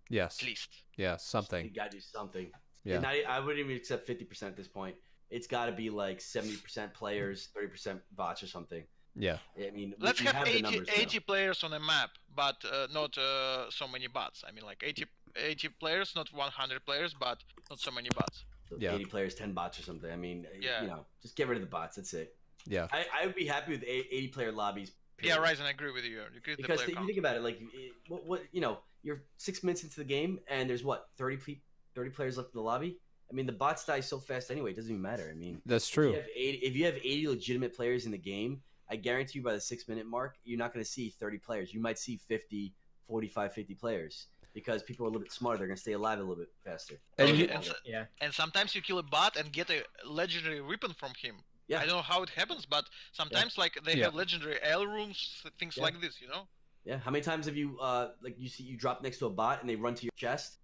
A: Yes.
B: At least.
A: Yeah, something.
C: You gotta do something.
A: Yeah.
C: I wouldn't even accept 50% at this point. it's got to be like 70% players, 30% bots or something.
A: Yeah.
C: I mean,
B: Let's
C: we
B: have
C: the
B: 80,
C: numbers
B: 80 players on a map, but not so many bots. I mean, like 80 players, not 100 players, but not so many bots.
C: So
A: Yeah.
C: 80 players, 10 bots or something. I mean,
B: Yeah.
C: you know, just get rid of the bots. That's it.
A: Yeah.
C: I would be happy with 80 player lobbies.
B: Yeah,
C: period.
B: Ryzen, I agree with you.
C: Because you think about it, like what you know, you're 6 minutes into the game and there's what 30 players left in the lobby. I mean, the bots die so fast anyway; it doesn't even matter. I mean,
A: That's true.
C: If you have 80 legitimate players in the game, I guarantee you by the 6 minute mark, you're not going to see 30 players. You might see 50, 45, 50 players because people are a little bit smarter. They're going to stay alive a little bit faster.
B: And sometimes you kill a bot and get a legendary weapon from him.
C: Yeah.
B: I don't know how it happens, but sometimes like they have legendary ale rooms, things like this, you know?
C: Yeah. How many times have you like you drop next to a bot and they run to your chest?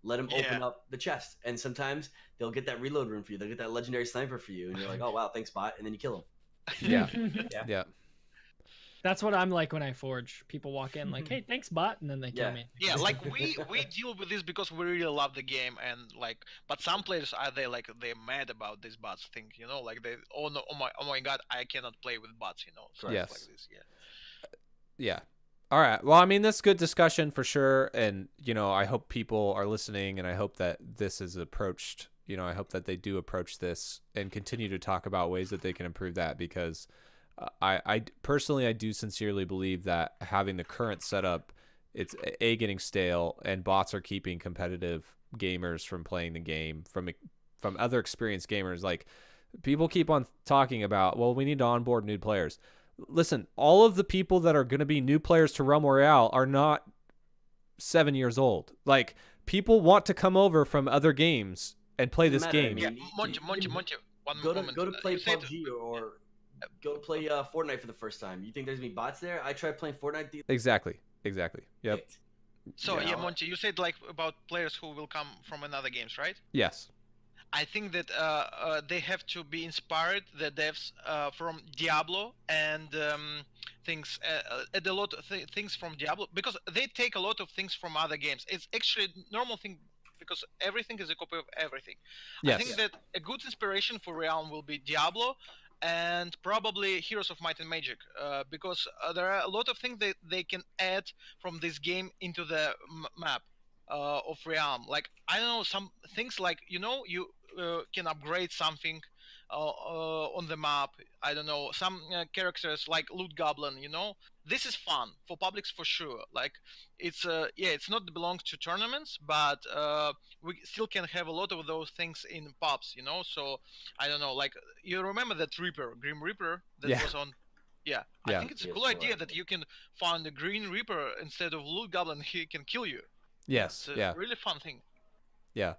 C: Let them open up the chest, and sometimes they'll get that reload room for you. They'll get that legendary sniper for you, and you're like, "Oh wow, thanks bot," and then you kill them.
A: Yeah.
F: That's what I'm like when I forge. People walk in like, "Hey, thanks, bot," and then they kill me.
B: Yeah, like we deal with this because we really love the game, and like, but some players are they're mad about this bots thing, you know, like they oh my god, I cannot play with bots, you know. So
A: yes.
B: Like this,
A: Yeah. All right. Well, I mean, that's good discussion for sure, and you know, I hope people are listening, and I hope that this is approached. You know, I hope that they do approach this and continue to talk about ways that they can improve that because. I personally, I do sincerely believe that having the current setup, it's getting stale, and bots are keeping competitive gamers from playing the game from other experienced gamers. Like people keep on talking about, well, we need to onboard new players. Listen, all of the people that are going to be new players to Realm Royale are not 7 years old. Like people want to come over from other games and play this game.
B: Yeah, Monty,
C: go to play PUBG or. Go play Fortnite for the first time. You think there's gonna be bots there? I tried playing Fortnite.
A: Exactly. Yep.
B: So Monty, you said like about players who will come from another games, right?
A: Yes.
B: I think that they have to be inspired, the devs, from Diablo and things, a lot of things from Diablo, because they take a lot of things from other games. It's actually a normal thing because everything is a copy of everything.
A: Yes.
B: I think that a good inspiration for Realm will be Diablo and probably Heroes of Might and Magic, because there are a lot of things that they can add from this game into the map of Realm. Like, I don't know, some things like, you know, you can upgrade something on the map. I don't know, some characters like Loot Goblin, you know. This is fun for publics for sure. Like, it's it's not belong to tournaments, but we still can have a lot of those things in pubs, you know. So I don't know, like you remember that Grim Reaper that was on. Yeah, I think it's a cool idea that you can find a Green Reaper instead of Loot Goblin. He can kill you.
A: Yes.
B: It's a really fun thing.
A: Yeah.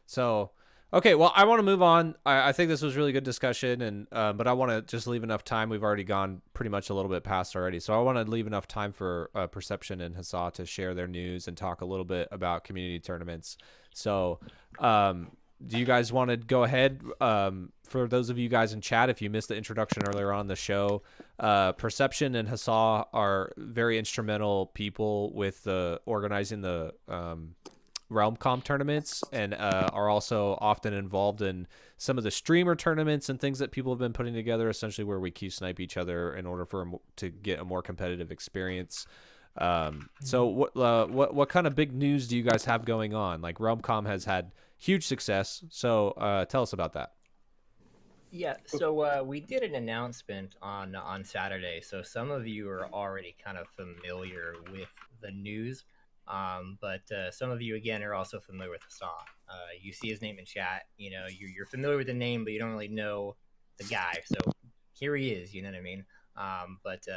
A: So, okay, well, I want to move on. I think this was really good discussion, and but I want to just leave enough time. We've already gone pretty much a little bit past already, so I want to leave enough time for Perception and Hasa to share their news and talk a little bit about community tournaments. So, do you guys want to go ahead? For those of you guys in chat, if you missed the introduction earlier on the show, Perception and Hasa are very instrumental people with organizing the RealmCom tournaments, and are also often involved in some of the streamer tournaments and things that people have been putting together, essentially where we Q snipe each other in order to get a more competitive experience. So what kind of big news do you guys have going on? Like RealmCom has had huge success, so tell us about that.
D: Yeah, so we did an announcement on Saturday, so some of you are already kind of familiar with the news. But some of you, again, are also familiar with Hassan. You see his name in chat. You know, you're familiar with the name, but you don't really know the guy. So here he is, you know what I mean? But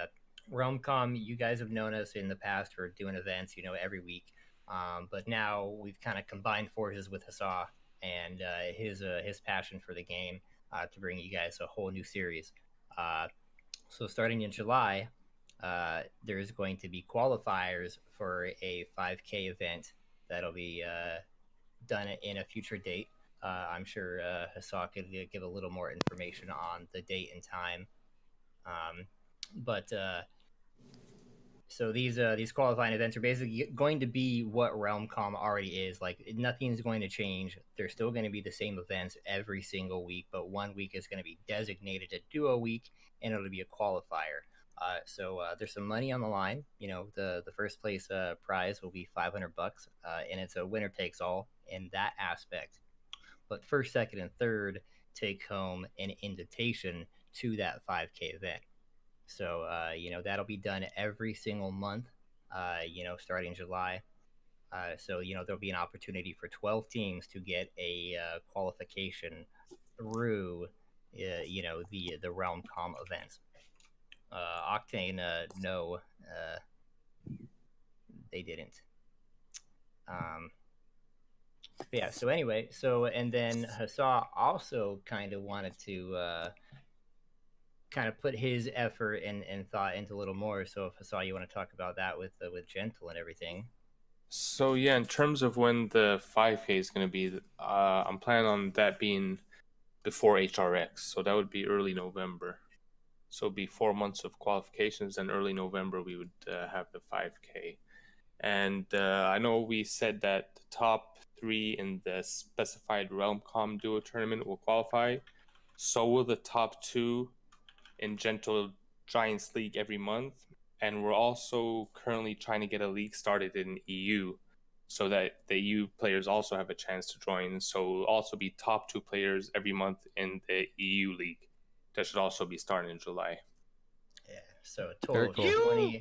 D: RealmCom, you guys have known us in the past for doing events, you know, every week. But now we've kind of combined forces with Hassan and his passion for the game to bring you guys a whole new series. So starting in July, there's going to be qualifiers for a 5K event that'll be done in a future date. I'm sure Hassan could give a little more information on the date and time. But So these qualifying events are basically going to be what RealmCom already is. Like nothing's going to change. They're still going to be the same events every single week, but one week is going to be designated a duo week, and it'll be a qualifier. So there's some money on the line. You know, the first place prize will be $500, and it's a winner takes all in that aspect. But first, second, and third take home an invitation to that 5K event. So, that'll be done every single month, starting July. So, there'll be an opportunity for 12 teams to get a qualification through, the RealmCom events. Octane, no, they didn't. Yeah, so anyway, and then Hassah also kind of wanted to kind of put his effort and thought into a little more. So if Hassah, you want to talk about that with Gentle and everything.
E: So yeah, in terms of when the 5K is going to be, I'm planning on that being before HRX, so that would be early November. So it'd be 4 months of qualifications, and early November we would have the 5K. And I know we said that the top 3 in the specified RealmCom duo tournament will qualify. So will the top 2 in Gentle Giants League every month. And we're also currently trying to get a league started in EU so that the EU players also have a chance to join. So we'll also be top 2 players every month in the EU league. That should also be starting in July.
D: Yeah, so a total of
A: cool.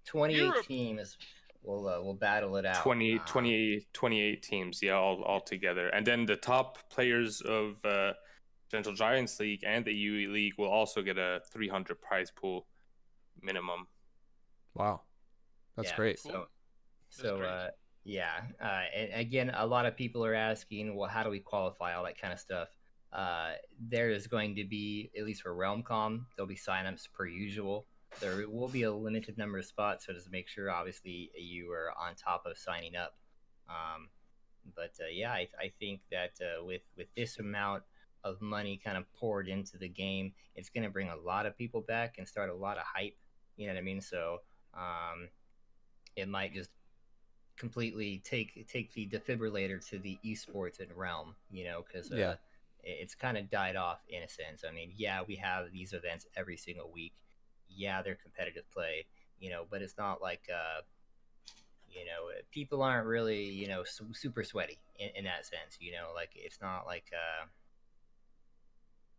D: 28 teams will battle it out.
E: 28 teams, yeah, all together. And then the top players of Gentle Giants League and the UE League will also get a 300 prize pool minimum.
A: Wow, that's great.
D: So and again, a lot of people are asking, well, how do we qualify, all that kind of stuff. There is going to be, at least for RealmCom, there'll be signups per usual. There will be a limited number of spots, so just make sure, obviously, you are on top of signing up. I think that with this amount of money kind of poured into the game, it's going to bring a lot of people back and start a lot of hype. You know what I mean? So it might just completely take the defibrillator to the esports and Realm, because it's kind of died off in a sense. I mean, yeah, we have these events every single week. Yeah, they're competitive play, but it's not like people aren't really super sweaty in that sense. Like it's not like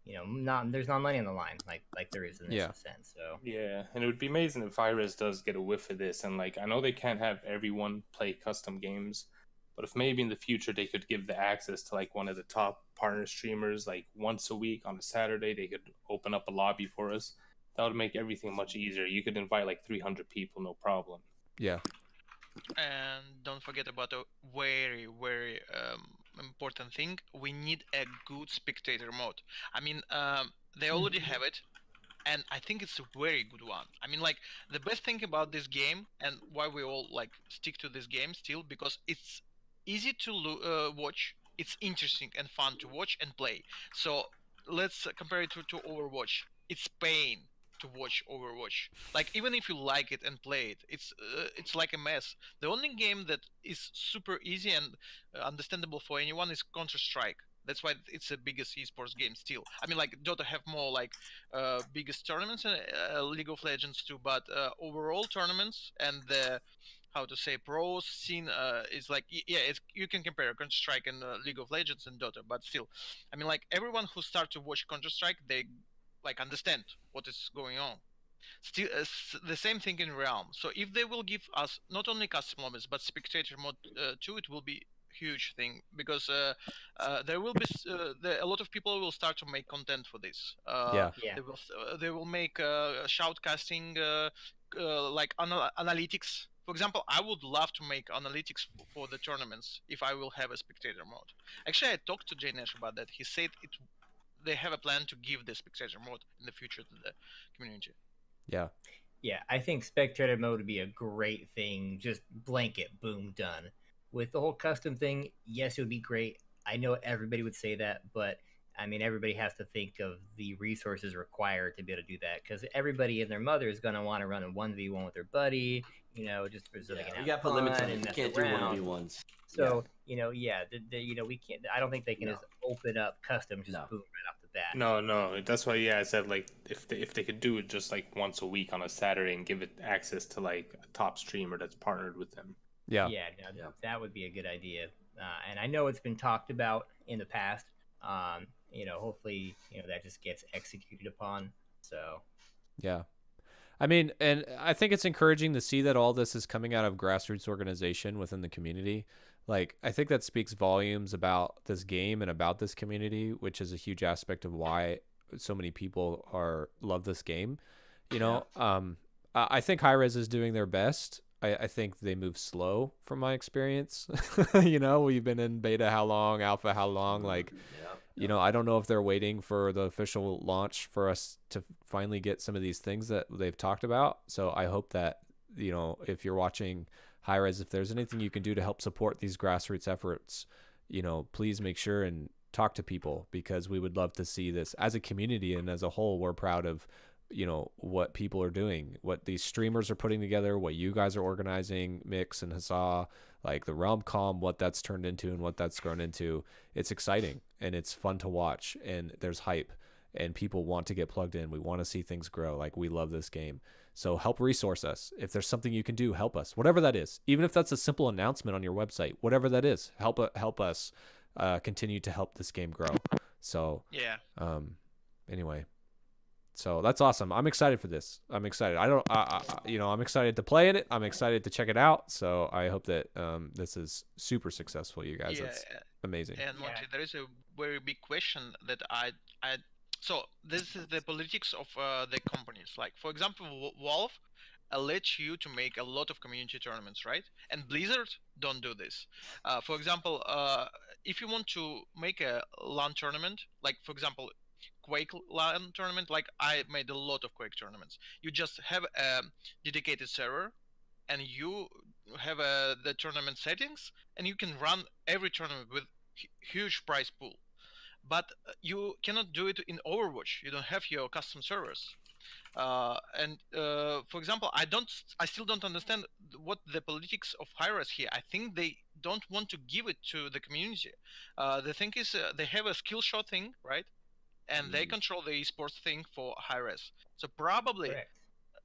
D: there's not money on the line like there is in this sense. So
E: yeah, and it would be amazing if Virus does get a whiff of this. And like, I know they can't have everyone play custom games, but if maybe in the future they could give the access to like one of the top partner streamers, like once a week on a Saturday, they could open up a lobby for us. That would make everything much easier. You could invite like 300 people, no problem.
A: Yeah.
B: And don't forget about a very, very important thing. We need a good spectator mode. I mean, they already have it, and I think it's a very good one. I mean, like, the best thing about this game, and why we all like stick to this game still, because it's easy to watch. It's interesting and fun to watch and play. So let's compare it to Overwatch. It's pain to watch Overwatch. Like, even if you like it and play it, it's like a mess. The only game that is super easy and understandable for anyone is Counter-Strike. That's why it's the biggest esports game still. I mean, like, Dota have more like biggest tournaments, and League of Legends too. But overall tournaments and the pro scene is like, you can compare Counter-Strike and League of Legends and Dota, but still, I mean, like, everyone who starts to watch Counter-Strike, they like understand what is going on. Still, the same thing in Realm. So if they will give us not only custom lobbies but spectator mode too, it will be huge thing, because there will be a lot of people will start to make content for this. They will make shoutcasting like analytics. For example, I would love to make analytics for the tournaments if I will have a spectator mode. Actually, I talked to Jnesh about that. He said they have a plan to give the spectator mode in the future to the community.
D: Yeah, I think spectator mode would be a great thing. Just blanket, boom, done. With the whole custom thing, yes, it would be great. I know everybody would say that, but I mean, everybody has to think of the resources required to be able to do that, because everybody and their mother is going to want to run a 1v1 with their buddy, just so they can
C: we
D: have
C: got to put limits
D: fun
C: on it.
D: and
C: You
D: mess
C: can't do
D: around.
C: 1v1s.
D: So, we can't. I don't think they can
C: No.
D: just open up custom just
C: No.
D: boom right off the bat.
E: No. That's why, I said like if they could do it just like once a week on a Saturday and give it access to like a top streamer that's partnered with them.
A: Yeah.
D: Yeah, that would be a good idea. And I know it's been talked about in the past. Hopefully, that just gets executed upon. So,
A: yeah. I mean, and I think it's encouraging to see that all this is coming out of grassroots organization within the community. Like, I think that speaks volumes about this game and about this community, which is a huge aspect of why so many people love this game. I think Hi-Rez is doing their best. I think they move slow from my experience. We've been in beta how long, alpha how long, like, I don't know if they're waiting for the official launch for us to finally get some of these things that they've talked about. So I hope that, if you're watching Hi-Rez, if there's anything you can do to help support these grassroots efforts, please make sure and talk to people, because we would love to see this as a community, and as a whole, we're proud of what people are doing, what these streamers are putting together, what you guys are organizing, Mix and Huzzah, like the Realm Com, what that's turned into and what that's grown into. It's exciting and it's fun to watch, and there's hype and people want to get plugged in. We want to see things grow. Like, we love this game. So help resource us. If there's something you can do, help us, whatever that is. Even if that's a simple announcement on your website, whatever that is, help us continue to help this game grow. So anyway, so that's awesome. I'm excited for this. I'm excited. I'm excited to play in it. I'm excited to check it out. So I hope that this is super successful, you guys.
B: Yeah,
A: That's amazing.
B: and Monty, there is a very big question that so this is the politics of the companies. Like, for example, Valve lets you to make a lot of community tournaments, right? And Blizzard don't do this. For example, if you want to make a LAN tournament, like for example, Quake LAN tournament, like I made a lot of Quake tournaments. You just have a dedicated server, and you have the tournament settings, and you can run every tournament with huge prize pool. But you cannot do it in Overwatch. You don't have your custom servers. For example, I still don't understand what the politics of Hi-Rez here. I think they don't want to give it to the community. The thing is, they have a skill shot thing, right? And they control the esports thing for Hi-Rez. So probably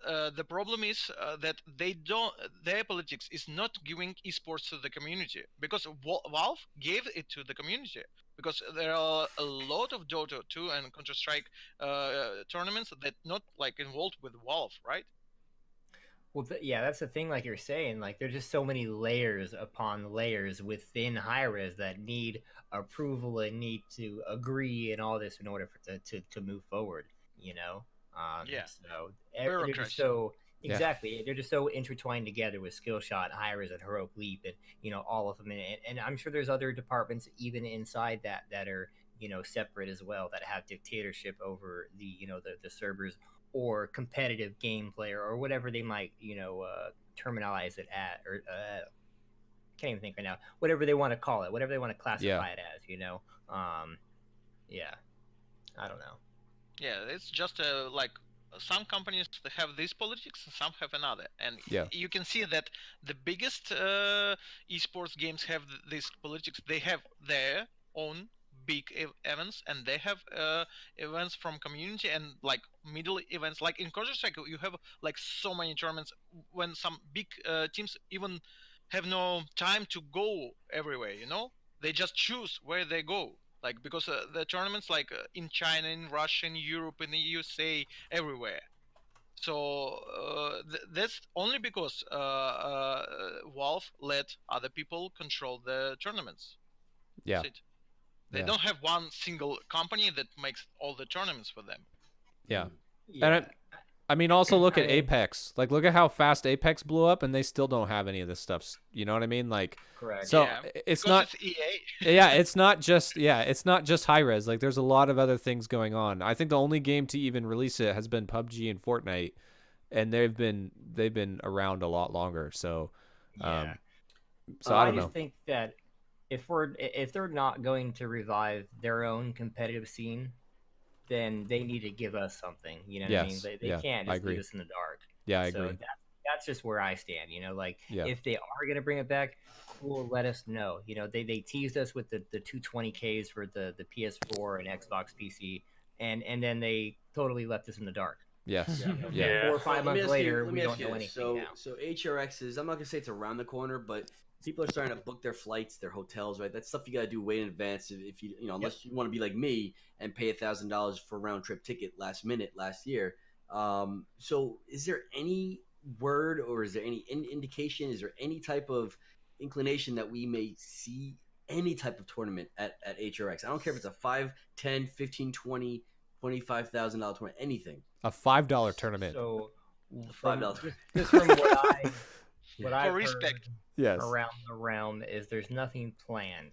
B: the problem is that their politics is not giving esports to the community, because Valve gave it to the community, because there are a lot of Dota 2 and Counter-Strike tournaments that not like involved with Valve, right?
D: Well, that's the thing. Like you're saying, like there's just so many layers upon layers within Hi-Rez that need approval and need to agree and all this in order to move forward. So they're just so they're just so intertwined together with Skillshot, Hi-Rez, and Heroic Leap, and all of them. And I'm sure there's other departments even inside that are separate as well, that have dictatorship over the servers, or competitive gameplay, or whatever they might terminalize it at, or can't even think right now, whatever they want to call it, whatever they want to classify it as. I don't know.
B: Yeah, it's just like some companies have this politics and some have another, and you can see that the biggest esports games have this politics. They have their own big events, and they have events from community, and like middle events. Like in Counter-Strike, you have like so many tournaments when some big teams even have no time to go everywhere. They just choose where they go. Like, because the tournaments like in China, in Russia, in Europe, in the USA, everywhere. So that's only because Valve let other people control the tournaments.
A: Yeah.
B: They don't have one single company that makes all the tournaments for them.
A: Yeah. And I mean, also look at Apex. Like, look at how fast Apex blew up, and they still don't have any of this stuff. You know what I mean? Like,
D: correct.
A: So it's not.
B: It's EA.
A: It's not just Hi-Rez. Like, there's a lot of other things going on. I think the only game to even release it has been PUBG and Fortnite, and they've been around a lot longer. So, I don't know.
D: Just think that if they're not going to revive their own competitive scene, then they need to give us something. You know what I mean?
A: Yes.
D: They
A: Yeah,
D: can't
A: I
D: just leave
A: agree.
D: us in the dark.
A: Yeah, I
D: So
A: agree.
D: that's just where I stand. You know, like
A: Yeah.
D: if they are gonna bring it back, cool, let us know. You know, they teased us with the 220Ks for the PS4 and Xbox PC, and then they totally left us in the dark.
A: Yes.
D: You know,
A: Yeah.
D: 4 or 5 months later,
C: Let
D: we
C: me
D: don't
C: ask you
D: know
C: this.
D: anything now.
C: So HRX is, I'm not gonna say it's around the corner, but people are starting to book their flights, their hotels, right? That's stuff you gotta do way in advance if you unless you want to be like me and pay $1,000 for a round trip ticket last minute last year. So is there any word or is there any indication? Is there any type of inclination that we may see any type of tournament at HRX? I don't care if it's a 5, 10, 15, 20, $25,000 tournament, anything.
A: A $5 tournament.
D: So
C: $5.
D: just from what
B: For
D: I've
B: respect.
D: heard
A: Yes.
D: around the realm is there's nothing planned.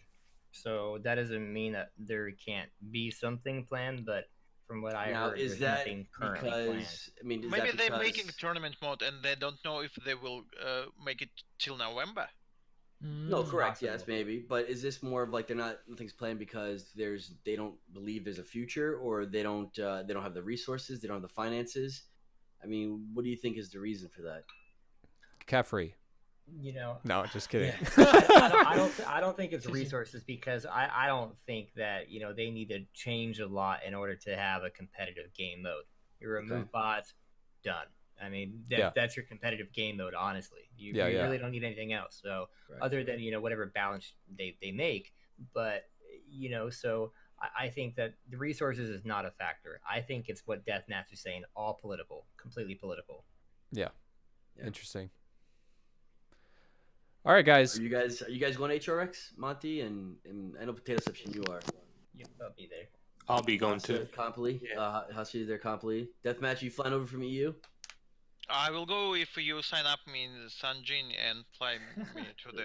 D: So that doesn't mean that there can't be something planned, but from what I
C: Now,
D: heard,
C: is
D: there's
C: that
D: nothing currently planned.
C: because I mean, is
B: Maybe
C: that
B: they're
C: because
B: making a tournament mode and they don't know if they will make it till November.
C: no, correct, yes,
D: Possible.
C: maybe, but is this more of like nothing's planned because they don't believe there's a future, or they don't have the resources, they don't have the finances? I mean, what do you think is the reason for that?
A: Caffrey.
D: You know,
A: No, just kidding.
D: I don't think it's resources because I don't think that they need to change a lot in order to have a competitive game mode. You remove bots, done. I mean, that's your competitive game mode. Honestly, you really don't need anything else. So other than whatever balance they make, but so I think that the resources is not a factor. I think it's what Deathmatch is saying, all political, completely political.
A: Yeah. Interesting. All right, guys.
C: Are you guys going HRX, Monty, and I know Potatoception you are.
D: Yep, I'll be there.
E: I'll be going too.
C: Comply. Hasi is there. Comply. Deathmatch, you flying over from EU?
B: I will go if you sign up me in Sanjin and fly me to the.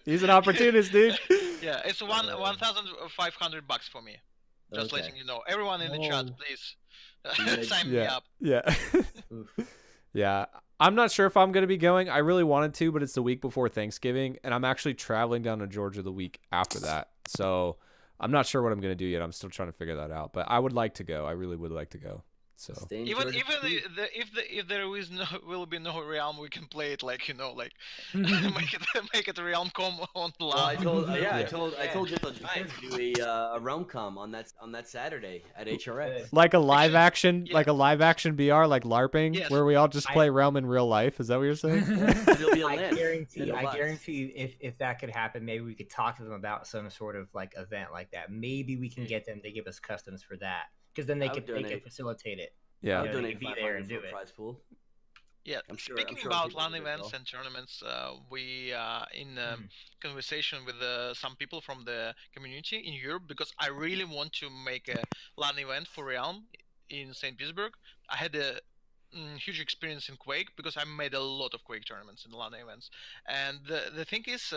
A: He's an opportunist, dude.
B: Yeah, it's $1,500 for me. Just letting you know. Everyone in the chat, please sign me up.
A: Yeah. Yeah. I'm not sure if I'm going to be going. I really wanted to, but it's the week before Thanksgiving, and I'm actually traveling down to Georgia the week after that. So I'm not sure what I'm going to do yet. I'm still trying to figure that out, but I would like to go. I really would like to go. So
B: even if there will be no realm, we can play it like make it realm com on live.
C: Well, I told Gentle Giant to do a realm com on that Saturday at HRX.
A: Like a live action, like a live action BR, like LARPing, where we all just play realm in real life. Is that what you're saying?
D: I guarantee if that could happen, maybe we could talk to them about some sort of like event like that. Maybe we can get them to give us customs for that. Because then they could facilitate it.
A: Yeah,
C: I'll donate
D: be there and do it.
C: Prize pool.
B: Yeah, speaking about LAN events and tournaments, we are in conversation with some people from the community in Europe because I really want to make a LAN event for Realm in St. Petersburg. I had a huge experience in Quake because I made a lot of Quake tournaments and LAN events. And the thing is,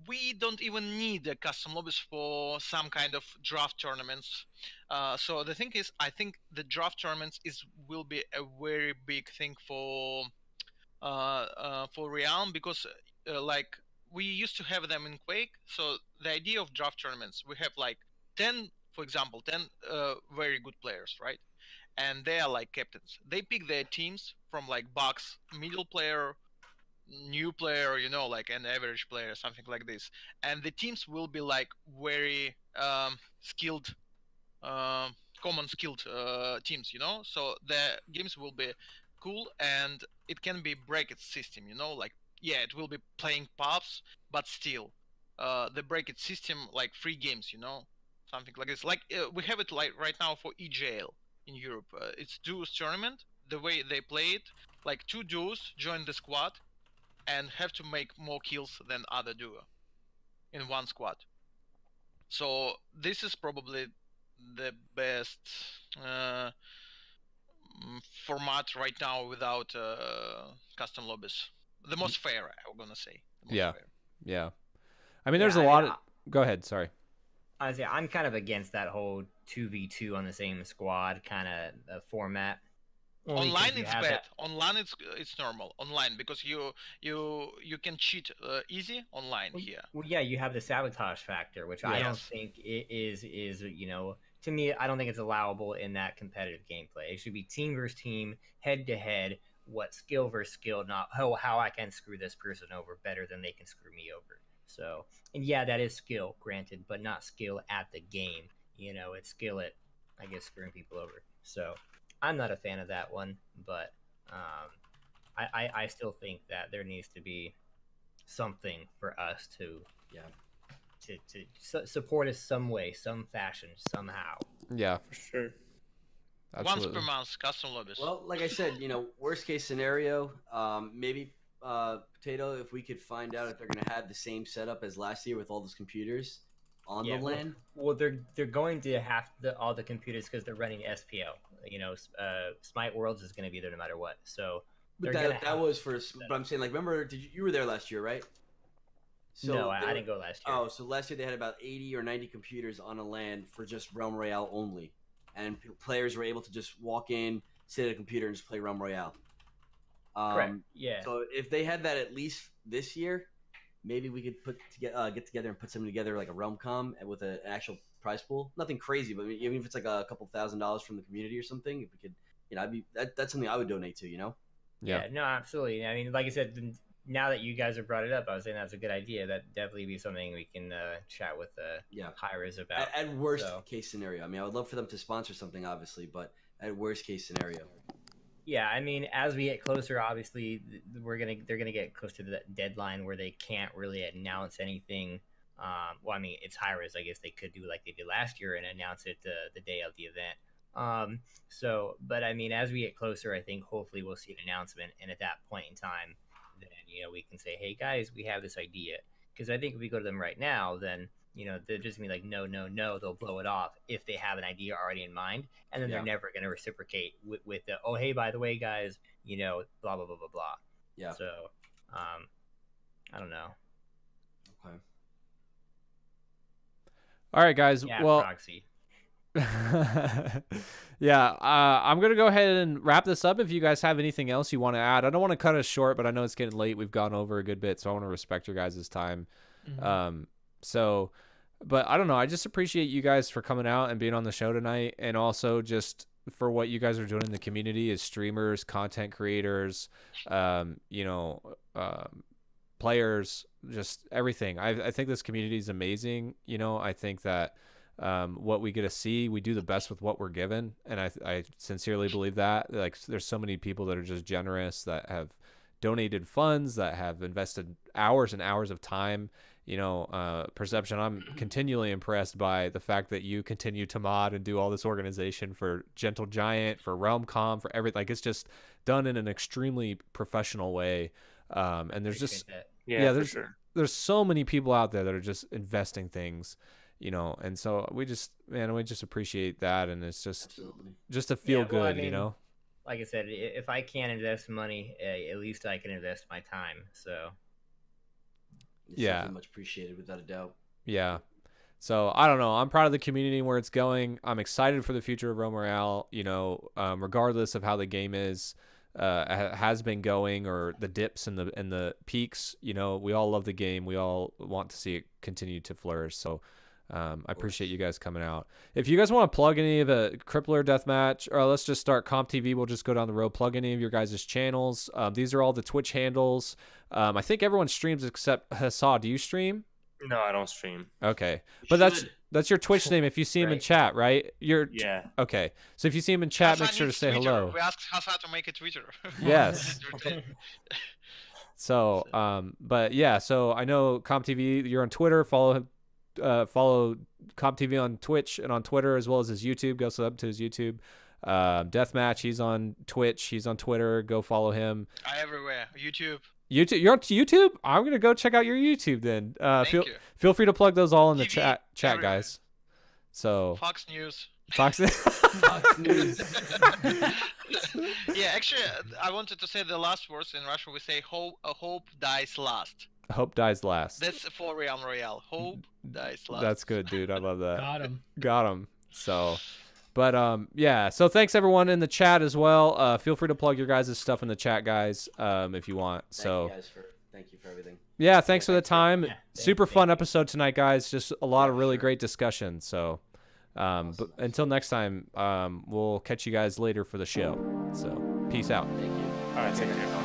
B: we don't even need a custom lobbies for some kind of draft tournaments. So the thing is, I think the draft tournaments will be a very big thing for Realm because like we used to have them in Quake. So the idea of draft tournaments, we have like 10, for example, 10 very good players, right? And they are like captains. They pick their teams from like box, middle player, new player, like an average player, something like this, and the teams will be like very skilled, common skilled teams, so the games will be cool, and it can be bracket system, like it will be playing pubs, but still the bracket system, like free games, something like this, like we have it like right now for EJL in Europe. It's duos tournament. The way they play it, like 2 duos join the squad and have to make more kills than other duo in one squad. So this is probably the best format right now without custom lobbies. The most fair, I'm gonna say.
A: Fair. Yeah. I mean, there's a lot of. Go ahead. Sorry.
D: Honestly, I'm kind of against that whole 2v2 on the same squad kind of format. Only 'cause
B: Online
D: you
B: it's
D: have
B: bad.
D: that.
B: Online it's normal. Online because you can cheat easy online here.
D: Well, yeah, you have the sabotage factor, which I don't
B: Yes.
D: think is to me, I don't think it's allowable in that competitive gameplay. It should be team versus team, head to head. What skill versus skill, not how I can screw this person over better than they can screw me over. So, and yeah, that is skill, granted, but not skill at the game. It's skill at, I guess, screwing people over. So, I'm not a fan of that one, but I still think that there needs to be something for us to support us some way, some fashion, somehow.
A: Yeah,
E: For sure.
A: absolutely.
B: Once per month, custom lobbies.
C: Well, like I said, worst case scenario, maybe Potato, if we could find out if they're going to have the same setup as last year with all those computers on the LAN.
D: Well, they're going to have all the computers because they're running SPO. Smite Worlds is going to be there no matter what. So
C: But that was for. But I'm saying, like, remember, you were there last year, right? So
D: no, I didn't go last year.
C: Oh, so last year they had about 80 or 90 computers on a LAN for just Realm Royale only, and players were able to just walk in, sit at a computer, and just play Realm Royale.
D: Correct. Yeah.
C: So if they had that at least this year, maybe we could get together and put something together like a Realm Com with an actual prize pool. Nothing crazy, but even if it's like a couple $1,000s from the community or something, if we could, that's something I would donate to.
D: Yeah. No, absolutely. I mean, like I said, now that you guys have brought it up, I was saying that's a good idea. That definitely be something we can chat with Hi-Rez about.
C: At worst case scenario, I mean, I would love for them to sponsor something, obviously, but at worst case scenario.
D: Yeah, I mean, as we get closer, obviously, they're gonna get close to the deadline where they can't really announce anything. Well, I mean, it's Hi-Rez. I guess they could do like they did last year and announce it the day of the event. But I mean, as we get closer, I think hopefully we'll see an announcement, and at that point in time, then we can say, hey guys, we have this idea. Because I think if we go to them right now, then they're just gonna be like, no, no, no. They'll blow it off if they have an idea already in mind, and then they're never gonna reciprocate with the, oh hey, by the way, guys, blah blah blah blah blah.
C: Yeah.
D: So, I don't know.
C: Okay.
A: All right, guys.
D: Yeah,
A: well,
D: proxy.
A: Yeah, I'm gonna go ahead and wrap this up. If you guys have anything else you want to add, I don't want to cut us short, but I know it's getting late. We've gone over a good bit, so I want to respect your guys' time.
F: Mhm.
A: But I don't know. I just appreciate you guys for coming out and being on the show tonight, and also just for what you guys are doing in the community as streamers, content creators, players, just everything. I think this community is amazing. I think that what we get to see, we do the best with what we're given, and I sincerely believe that. Like, there's so many people that are just generous, that have donated funds, that have invested hours and hours of time. Perception, I'm continually impressed by the fact that you continue to mod and do all this organization for Gentle Giant, for RealmCom, for everything. Like, it's just done in an extremely professional way. And there's just there's so many people out there that are just investing things, and so we just appreciate that, and it's just to feel good,
D: I mean, like I said, if I can't invest money, at least I can invest my time. So
C: It's much appreciated, without a doubt.
A: Yeah. So I don't know. I'm proud of the community and where it's going. I'm excited for the future of Realm Royale. Regardless of how the game has been going, or the dips and the peaks. We all love the game. We all want to see it continue to flourish. So I appreciate you guys coming out. If you guys want to plug any of the Krippler Deathmatch, or let's just start Comp TV, we'll just go down the road, plug any of your guys' channels. These are all the Twitch handles. I think everyone streams except Hassad. Do you stream?
E: No, I don't stream.
A: Okay, but that's your Twitch name. If you see him in chat, right? Okay. So if you see him in chat, make sure to say
B: Twitter.
A: hello.
B: We asked Hassad to make a Twitter.
A: Yes. So, but yeah. So I know Comp TV. You're on Twitter. Follow Comp TV on Twitch and on Twitter, as well as his YouTube. Go sub to his YouTube. Deathmatch. He's on Twitch. He's on Twitter. Go follow him.
B: Everywhere. YouTube.
A: You're on YouTube? I'm gonna go check out your YouTube then. Feel free to plug those all in the chat, everywhere. Guys. So
B: Fox News.
A: Fox
C: News.
B: Yeah, actually, I wanted to say the last words. In Russia, we say hope dies last.
A: Hope dies last.
B: That's for Realm Royale. Hope dies last.
A: That's good, dude. I love that.
F: Got him.
A: Got him. So, But yeah, so thanks everyone in the chat as well. Feel free to plug your guys' stuff in the chat, guys, if you want.
C: Thank you for everything.
A: Yeah, thanks for the time.
D: Yeah,
A: Super fun
D: you.
A: episode tonight, guys. Just a lot of really
C: sure.
A: great discussion. So but until next time, we'll catch you guys later for the show. So peace out.
C: Thank you.
E: All right, take care.